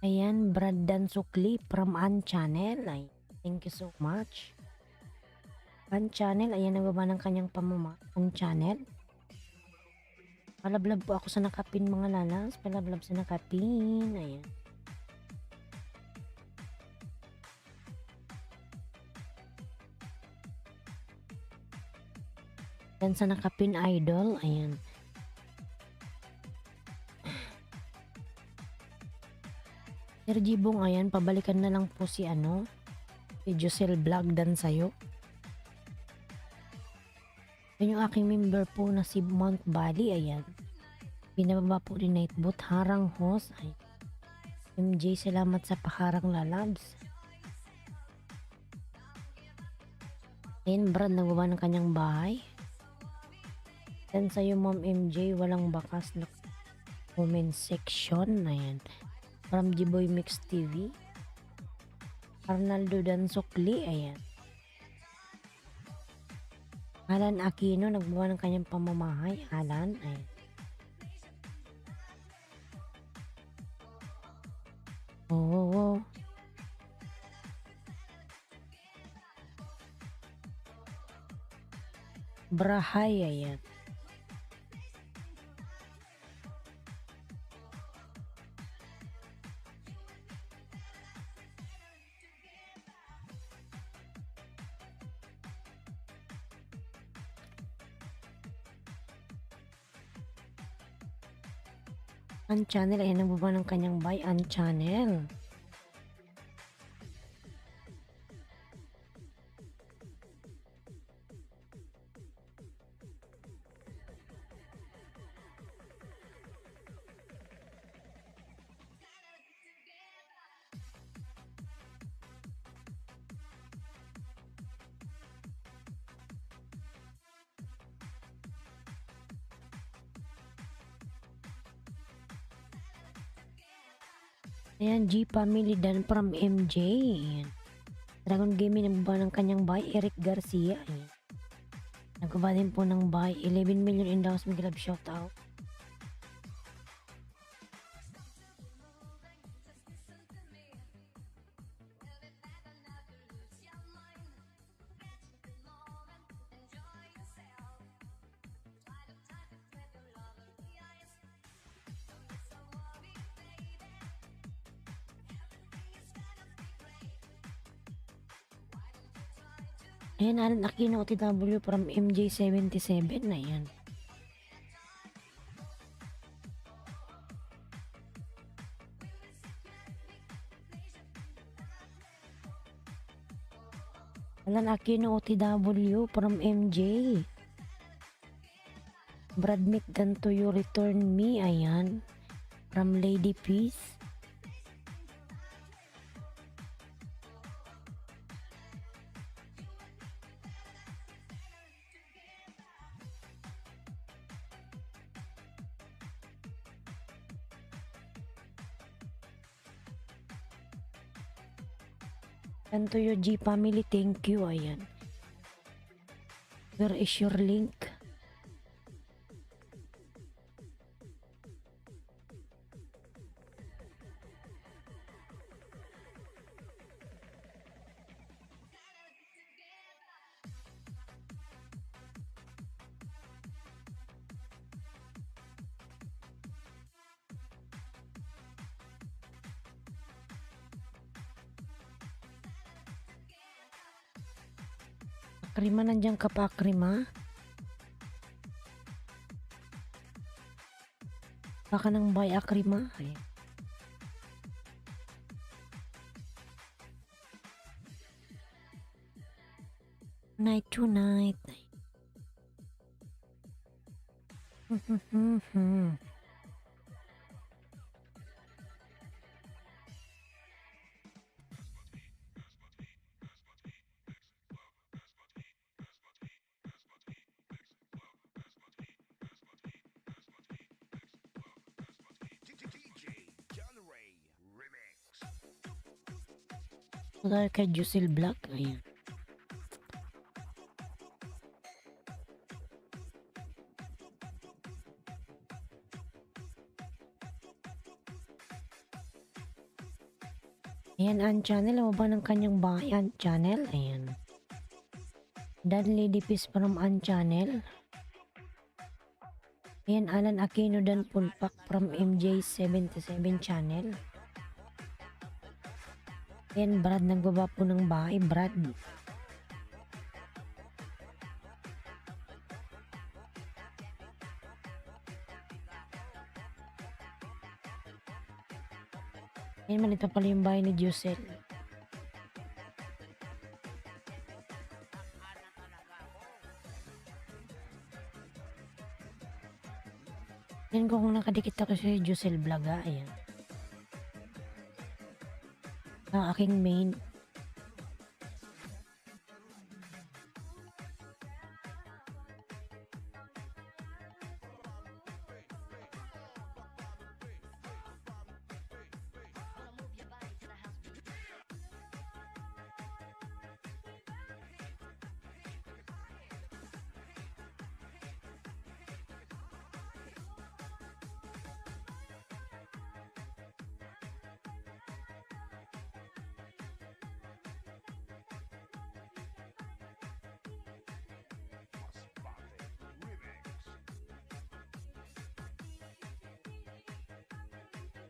Speaker 1: Ayan, Brad Dan Sukli from An Channel. Ay, thank you so much. An Channel, ayan nagbaba ng kanyang An Channel. Palablab po ako sa nakapin mga lalas. Palablab sa nakapin. Ayan. Yan sa nakapin idol. Ayan. Sir Jibong, ayan, pabalikan na lang po si si Jusel Vlog dan sayo. Yan yung aking member po na si Mount Bali. Ayan. Binababa po ni Nightbot. Harang host. Ay. MJ, salamat sa paharang lalabs. Ayan, Brad, nagbaba ng kanyang bahay. Yan sa'yo, Ma'am MJ, walang bakas na comment section. Ayan. From Jiboy Mix TV. Arnaldo Dan Sukli. Ayan. Alan Aquino, nagbuwa ng kanyang pamamahay. Alan. Ayan. Oo. Brahay, ayan. Ang channel, ayan ang baba ng kanyang buy ang channel. Ayan, G Family Dan from MJ. Ayan. Dragon Gaming nagbaba ng kanyang buy, Eric Garcia. Ayan. Nagbaba din po ng buy, 11 million in Daos Miglab shoutout. Ayan, Alan Aquino OTW from MJ77. Ayan. Alan Aquino OTW from MJ. Brad McDan to you return me. Ayan. From Lady Peace. And to your G Family, thank you. Ayan. Where is your link? Akrima, nandiyan ka pa, Akrima? Baka nang buy, Akrima. Ayan. Night to night.
Speaker 3: DJ John Ray Remix.
Speaker 1: Dahil kay Jusil Black. Ayan. Ayan, ang channel. Ano ba ng kanyang bayan channel? Ayan. Dan Lady Peace from ang channel. Ayan, Alan Aquino Dan Punpak from MJ77 channel. Ayan, Brad, nagbaba po ng bahay. Brad. Ayan, malito pala yung bahay ni Jusel. Ayan, kung nakadikit ako sa Jusel Vlog, ayan. Ang aking main.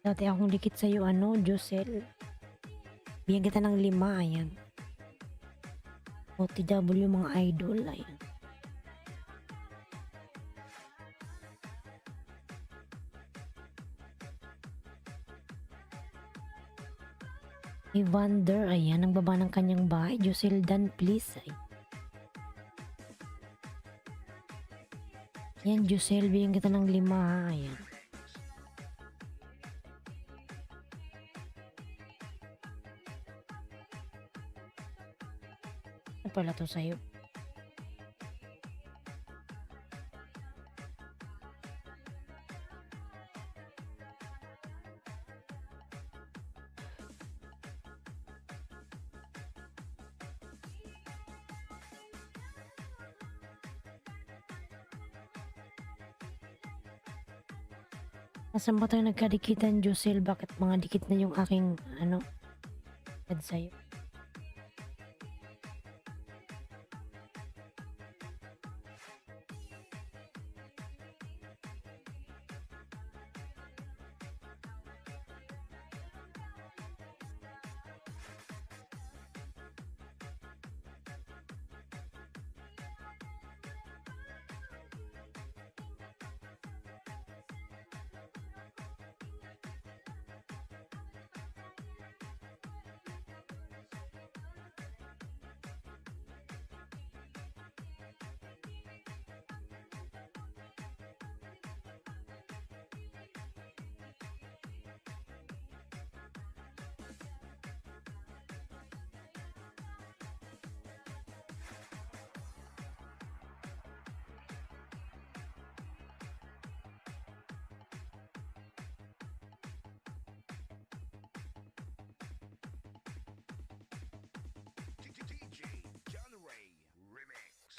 Speaker 1: Dati akong dikit sa'yo, ano, Josel. Bigyan kita ng 5, ayan. OTW mga idol, ayan. Evander, ayan, ang baba ng kanyang bahay. Josel Dan, please. Ay. Yan, Josel, bigyan kita ng 5, ha, ayan. Ano pala to sa'yo? Nasaan ba tayo nagkadikitan, Josel? Bakit mga dikit na yung aking, ano, ad sa'yo?
Speaker 3: DJ John Ray Remix.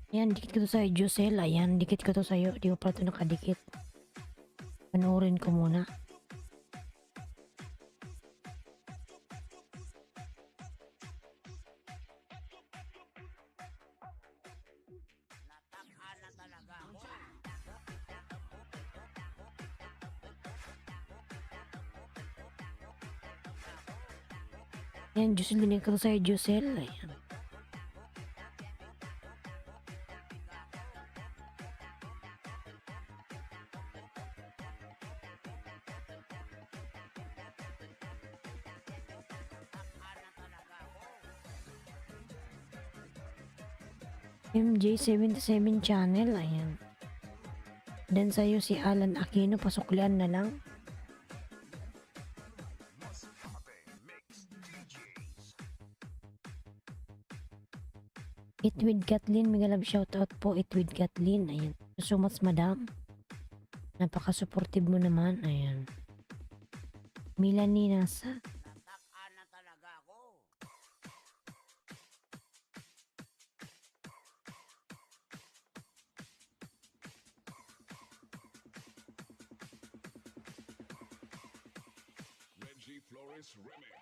Speaker 1: Ayan, dikit ko to sa'yo, Josel. Ayan, dikit ko to sa'yo. Di ko pala to nakadikit. Panoorin ko muna. Ayan, Josel, dinig ko to sa'yo, Josel. Ayan. MJ77 channel, ayan. Dan sa'yo si Alan Aquino, pasuklian na lang. Eat with Kathleen, mega love shoutout po, Eat with Kathleen, ayan. So much, madam. Napaka-supportive mo naman, ayan. Milanie nasa.
Speaker 2: Reggie Flores Remix.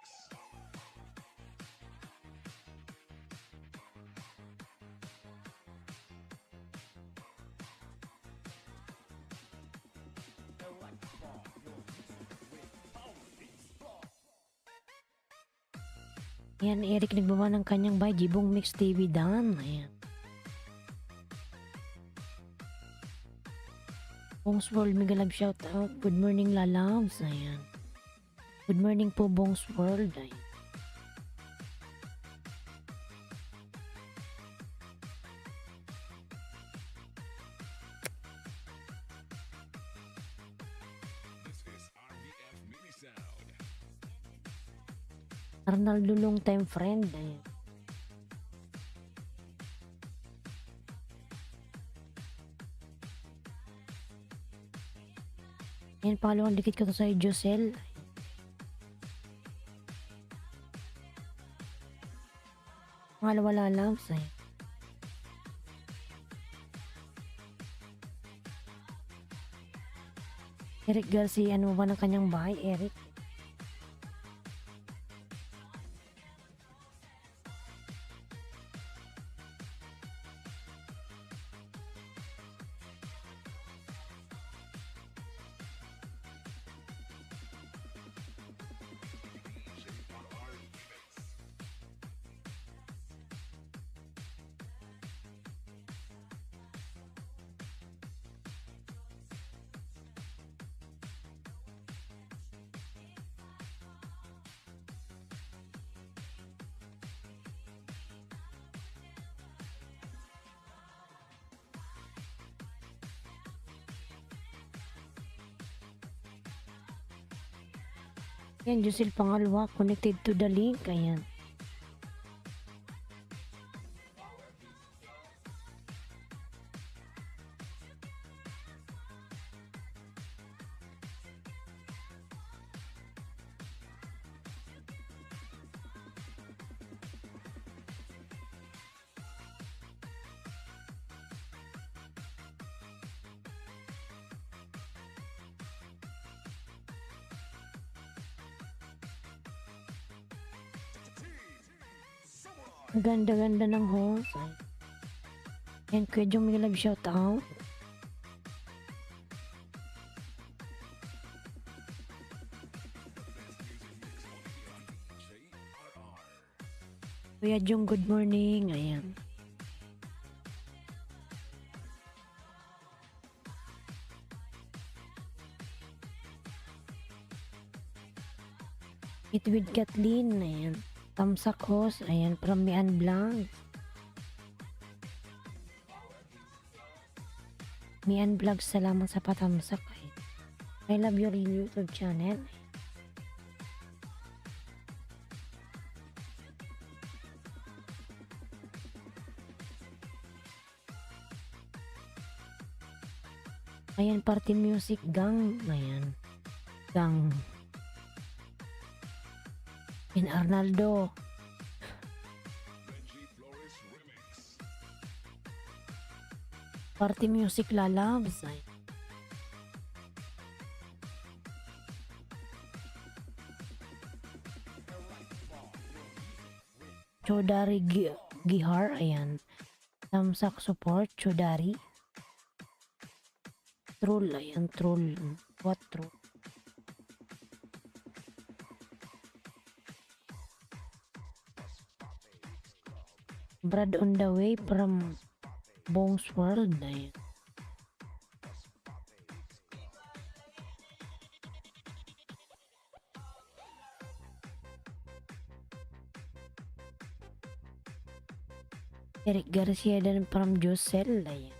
Speaker 1: Ayan, Eric nagbaba ng kanyang bahay, Jibong Mix TV Dan, ayan. Bongs World, mega love shoutout. Good morning, lalabs, ayan. Good morning po, Bongs World, ayan.
Speaker 2: This is RBF Mini Sound.
Speaker 1: Arnaldo long time friend, ayan. Ayan, pangalawang dikit ko to sa'yo, Josel. Pangalawa lalabs, ayan. Eric Garcia, ano ba ng kanyang bahay, Eric? Yan, Josil Pangalwa, connected to the link. Ayan. Ang ganda-ganda ng host. Yan, Kuya Jong, may love shout out. Kuya Jong, good morning. Ayan. Meet with Kathleen. Ayan. Tamsak host. Ayan, from Mian Blanc. Mian Vlog, salamat sa patamsak. Ayan. I love your YouTube channel. Ayan, party music gang. Ayan. Gang. In Arnaldo.
Speaker 2: Benji Flores Remix.
Speaker 1: Party music lalabs. Ay. Chodari Gihar. Ayan. Tamsak support. Chodari. Troll. Ayan. Troll. What troll? Brad on the way from Bong's World. Ayan. Eric Garcia dan from Josel. Ayan.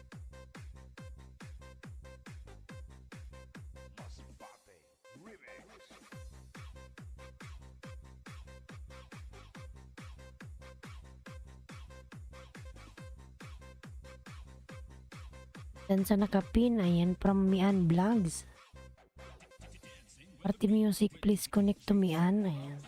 Speaker 1: Dan sa nakapin, ayan, from Mian Vlogs. Party music, please connect to Mian. Ayan.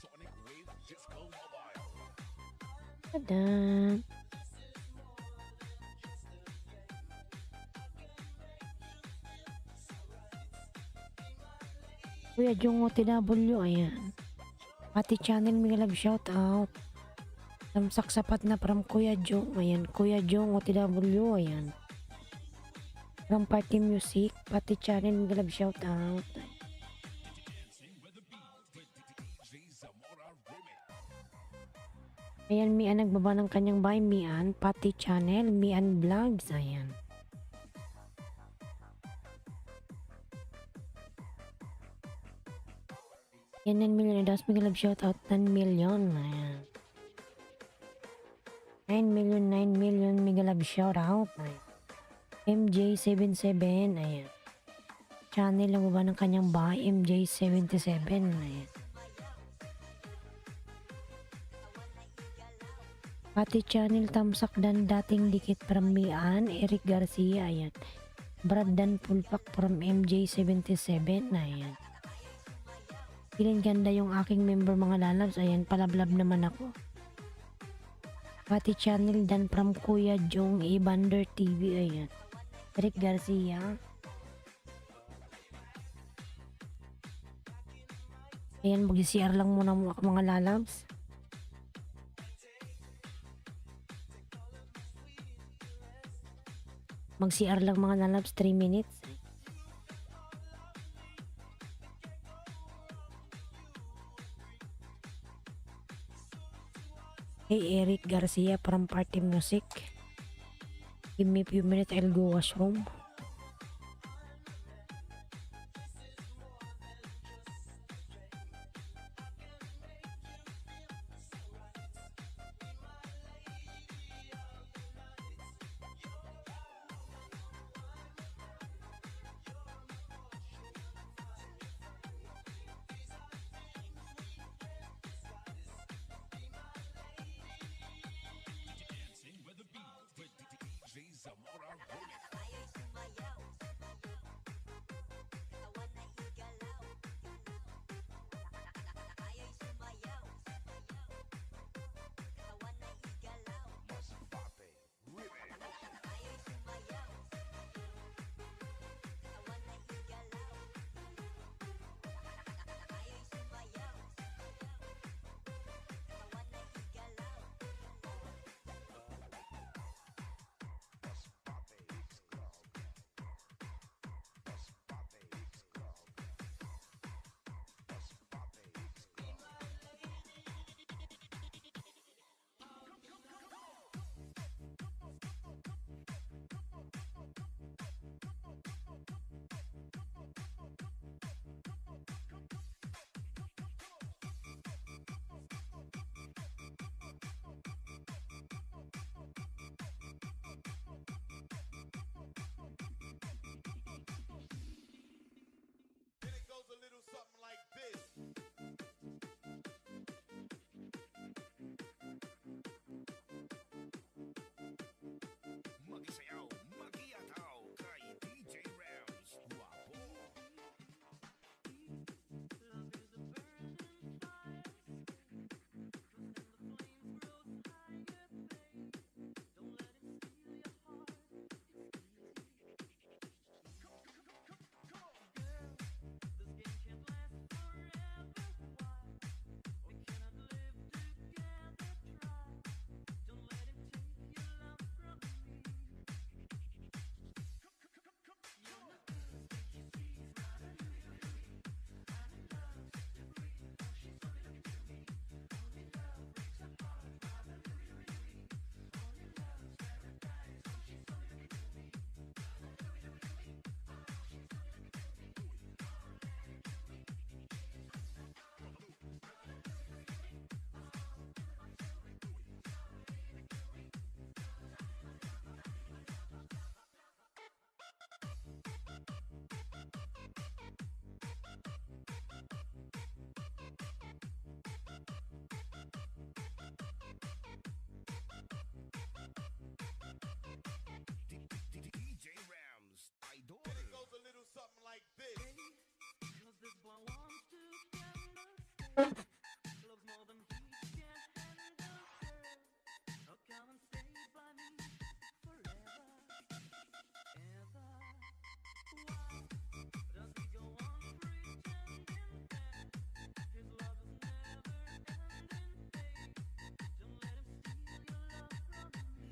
Speaker 2: Sonic Wave Disco Mobile.
Speaker 1: Tada! Kuya Jong OTW, ayan. Pati channel, may love shout out. Tamsak sapat na from Kuya Jong, ayan. Kuya Jong OTW, ayan. From Party Music, pati channel, may love shout out. Ayan, Mian nagbaba ng kanyang bahay, Mian, pati channel, Mian Vlogs, ayan. Yan, 9 million daw. May love shout out, 10 million, ayan. 9 million, may love shout out, ayan. MJ77, ayan. Channel nagbaba ng kanyang bahay, MJ77, ayan. Pati channel tamsak dan dating dikit from Mian, Eric Garcia, ayan. Brad dan Pulpak from MJ77, ayan. Piling ganda yung aking member mga lalabs, ayan, palablab naman ako. Pati channel dan from Kuya Jong Evander TV, ayan. Eric Garcia. Ayan, mag-CR lang muna mo ako mga lalabs. Mag-CR lang mga lalabs, 3 minutes. Hey, Eric Garcia from Party Music. Give me a few minutes, I'll go washroom.
Speaker 2: DJ Zamora Remix.
Speaker 3: Masbate Remix. Masbate X Club. Masbate X Club. Masbate X Club.
Speaker 6: Then it goes a little something like this.
Speaker 3: Magisayaw, magiataw kay DJ Rams. Guwapo. DJ Rams, idol.
Speaker 6: Then it goes a little something like this.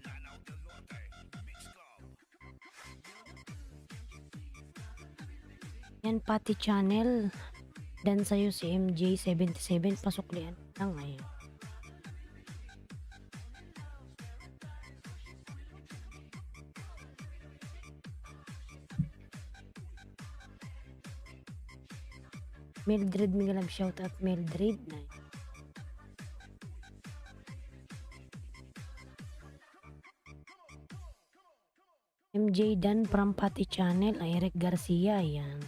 Speaker 3: Lanao del Norte, Mix Club.
Speaker 1: Yan, Pati Channel. Dan sa'yo si MJ77. Pasuklian lang ngayon. Mildred Miguel, shout out Mildred. MJ Dan from Pati Channel, Eric Garcia, yan.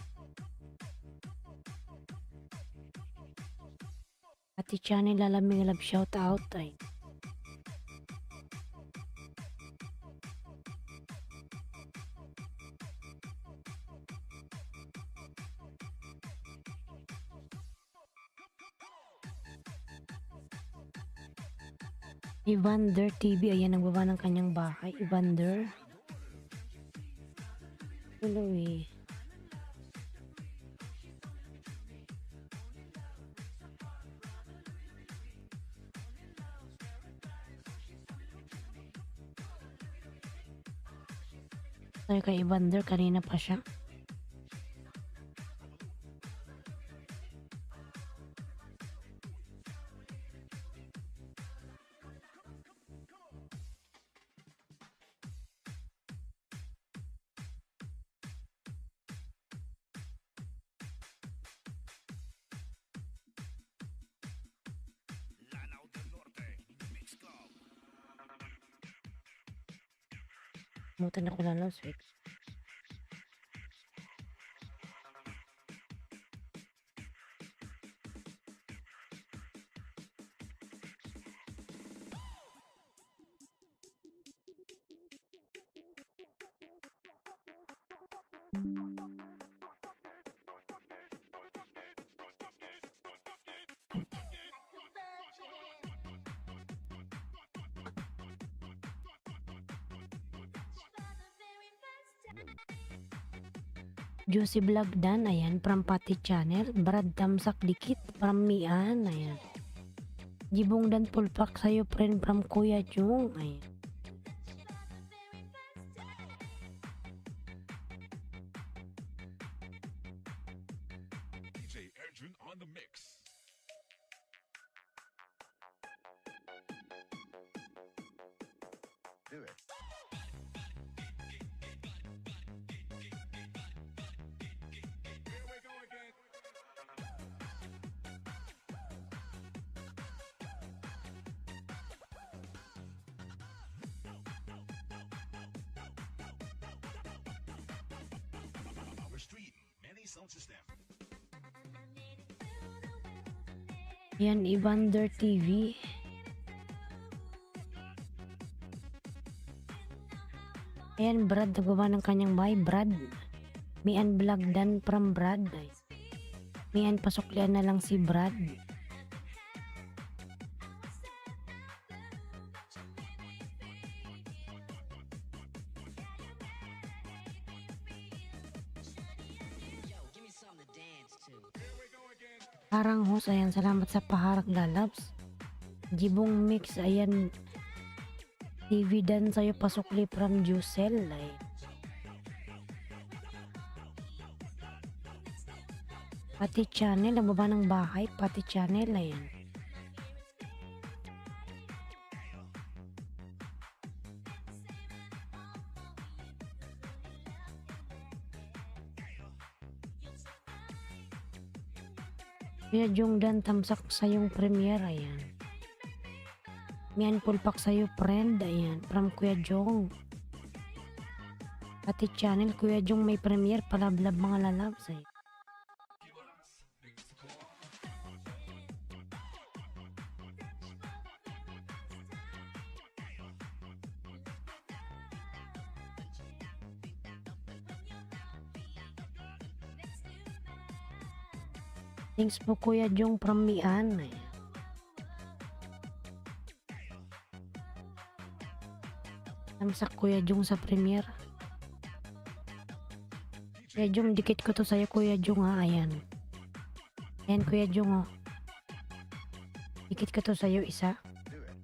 Speaker 1: Pati Channel, lalamig love shout out ay. Evander TV, ayan, nagbaba ng kanyang bahay. Evander. Hello eh. Tayo kay Evander, kanina pa siya. Mutan ako lalabs. Wait. Juicy Vlog Dan, ayan, from Pati Channel. Brad Tamsak Dikit, from Mian, ayan. Jibong Dan Pulpak sa'yo, friend, from Kuya Jung, ayan.
Speaker 2: DJ Arjun on the mix.
Speaker 3: Do it.
Speaker 2: Here we go again.
Speaker 3: Our street, many sound system.
Speaker 1: Yan, Evander TV. Ayan, Brad, nagawa ng kanyang bahay. Brad. Mian Vlog Dan from Brad. Ay. Mian, pasuklian na lang si Brad.
Speaker 4: Yo, give me something to dance to.
Speaker 1: Parang host, ayan, salamat sa paharak lalabs. Jibong Mix, ayan. TV Dan sa'yo, pasukli from Jusel. Ay. Pati Channel, ang baba ng bahay. Pati Channel, ayan. Kuya Jung Dan tamsak sa yung premiere, ayan. Mian Pulpak sa'yo, friend, ayan. From Kuya Jung. Pati Channel, Kuya Jung may premiere, palablab mga lalabs, ayan. Thanks po Kuya Jung from Mian. Ayan. Tamsak Kuya Jung sa premiere. Kuya Jung, dikit ko to sa'yo Kuya Jung ha. Ayan. Ayan Kuya Jung oh. Dikit ko to sa'yo isa.
Speaker 3: Do it.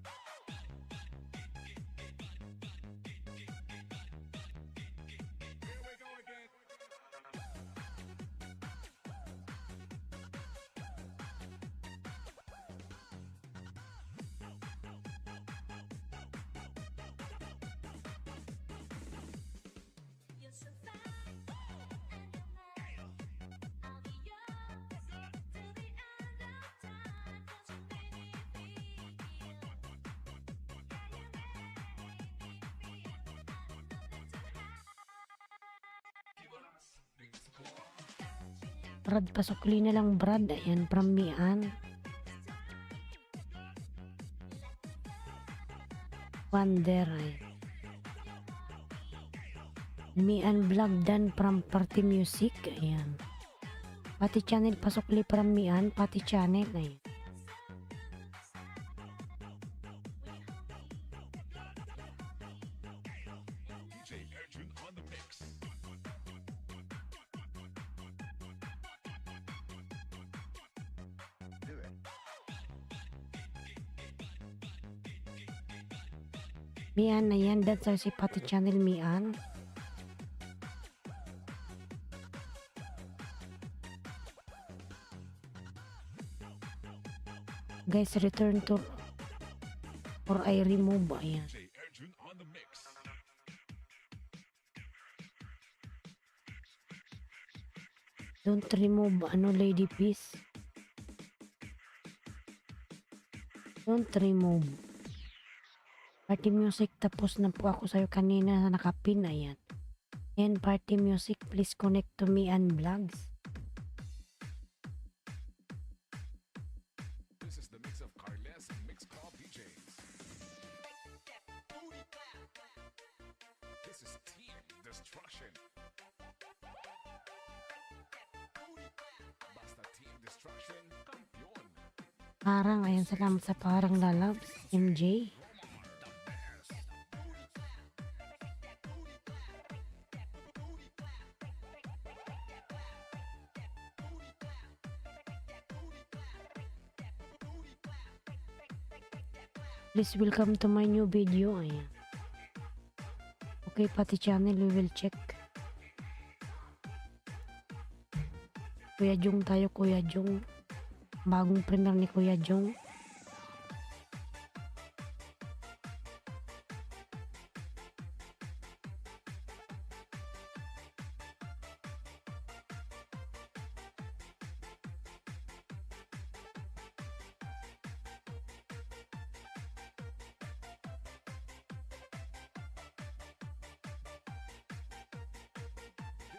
Speaker 1: Brad, pasukli na lang Brad. Ayan, from Mian. Wonder. Ayan. Mian Vlog Dan from Party Music. Ayan. Pati Channel, pasukli from Mian. Pati Channel. Ayan.
Speaker 2: DJ Arjun on the mix.
Speaker 3: Do it.
Speaker 1: Mian, ayan. That's our si Pati Channel Mian. Guys, return to or I remove. Ayan.
Speaker 2: DJ Arjun on the mix.
Speaker 1: Don't remove. Ano, lady peace. Don't remove. Party music, tapos na po ako sa'yo kanina na nakapin. Ayan. And party music, please connect to me and vlogs.
Speaker 2: This is the mix of Carles Mix Club DJs. This is Team Destruction. Basta Team Destruction, kampiyon.
Speaker 1: Parang, ayan, salamat sa parang lalabs. MJ. Please welcome to my new video. Ayan. Okay, pati channel, we will check. Kuya Jong tayo, Kuya Jong. Bagong premier ni Kuya Jong.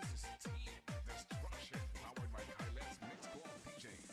Speaker 2: This is Team Destruction, powered by Carles Mix Club DJs.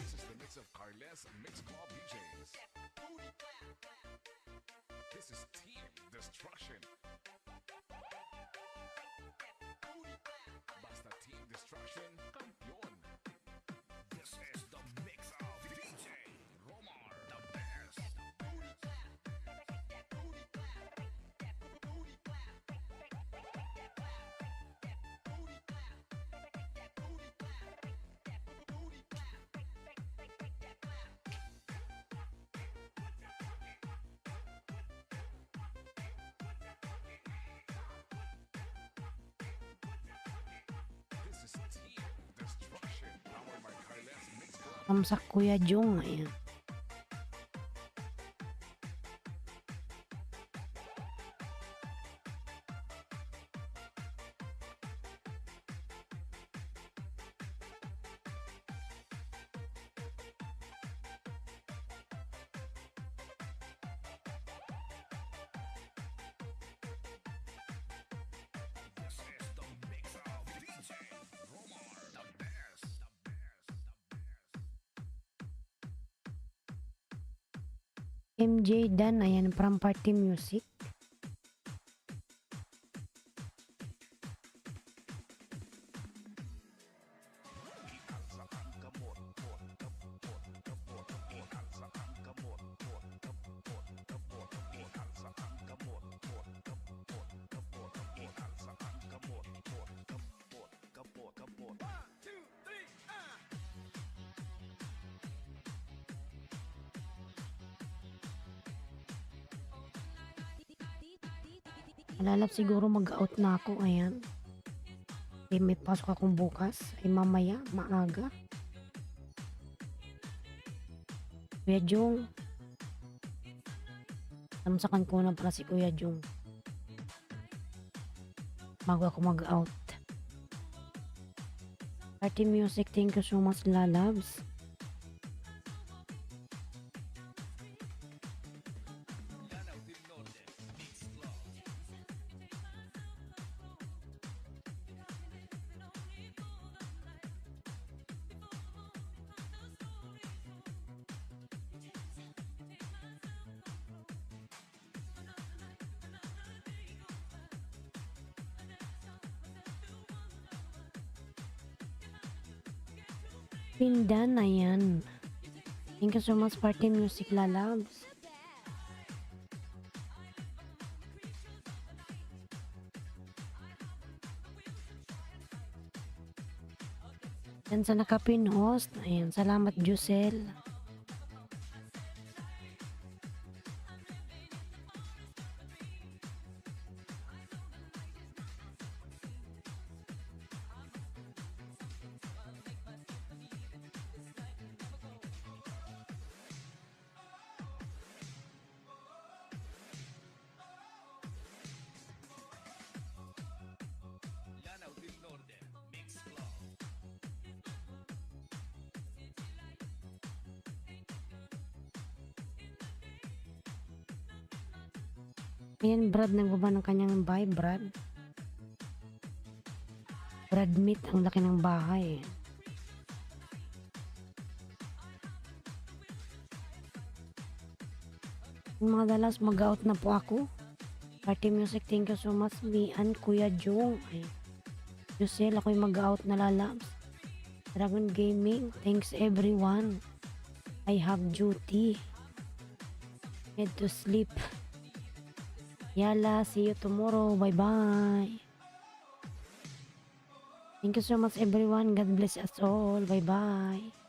Speaker 2: This is the mix of Carles Mix Club DJs. This is Team Destruction. Basta Team Destruction, kampiyon.
Speaker 3: This is the mix of DJ Romar, the best.
Speaker 2: This is Team Destruction, powered by Carles Mix Club.
Speaker 1: Kamsak Kuya Jong. Ayan.
Speaker 3: This is the mix of DJ Romar, the best.
Speaker 1: MJ Dan, ayan, from party music. Malalap siguro mag-out na ako. Ayan. Okay, may pasok akong bukas. Ay mamaya, maaga. Kuya Jong. Tamsakan ko na pala si Kuya Jong. Bago ako mag-out. Party music, thank you so much, lalabs. Pindan, ayan. Thank you so much, party music, lalabs. Yan sa nakapinost. Ayan, salamat Jusel.
Speaker 3: Lanao del Norte, Mix Club.
Speaker 1: Ayan, Brad, nagbaba ng kanyang bahay, Brad. Brad Meat, ang laki ng bahay. Mga dalas, mag-out na po ako. Party Music, thank you so much. Me and Kuya Jong. Ay, Jusel, ako'y mag-out na lalabs. Dragon Gaming, thanks everyone. I have duty. Head to sleep. Yala, see you tomorrow. Bye-bye. Thank you so much everyone. God bless us all. Bye-bye.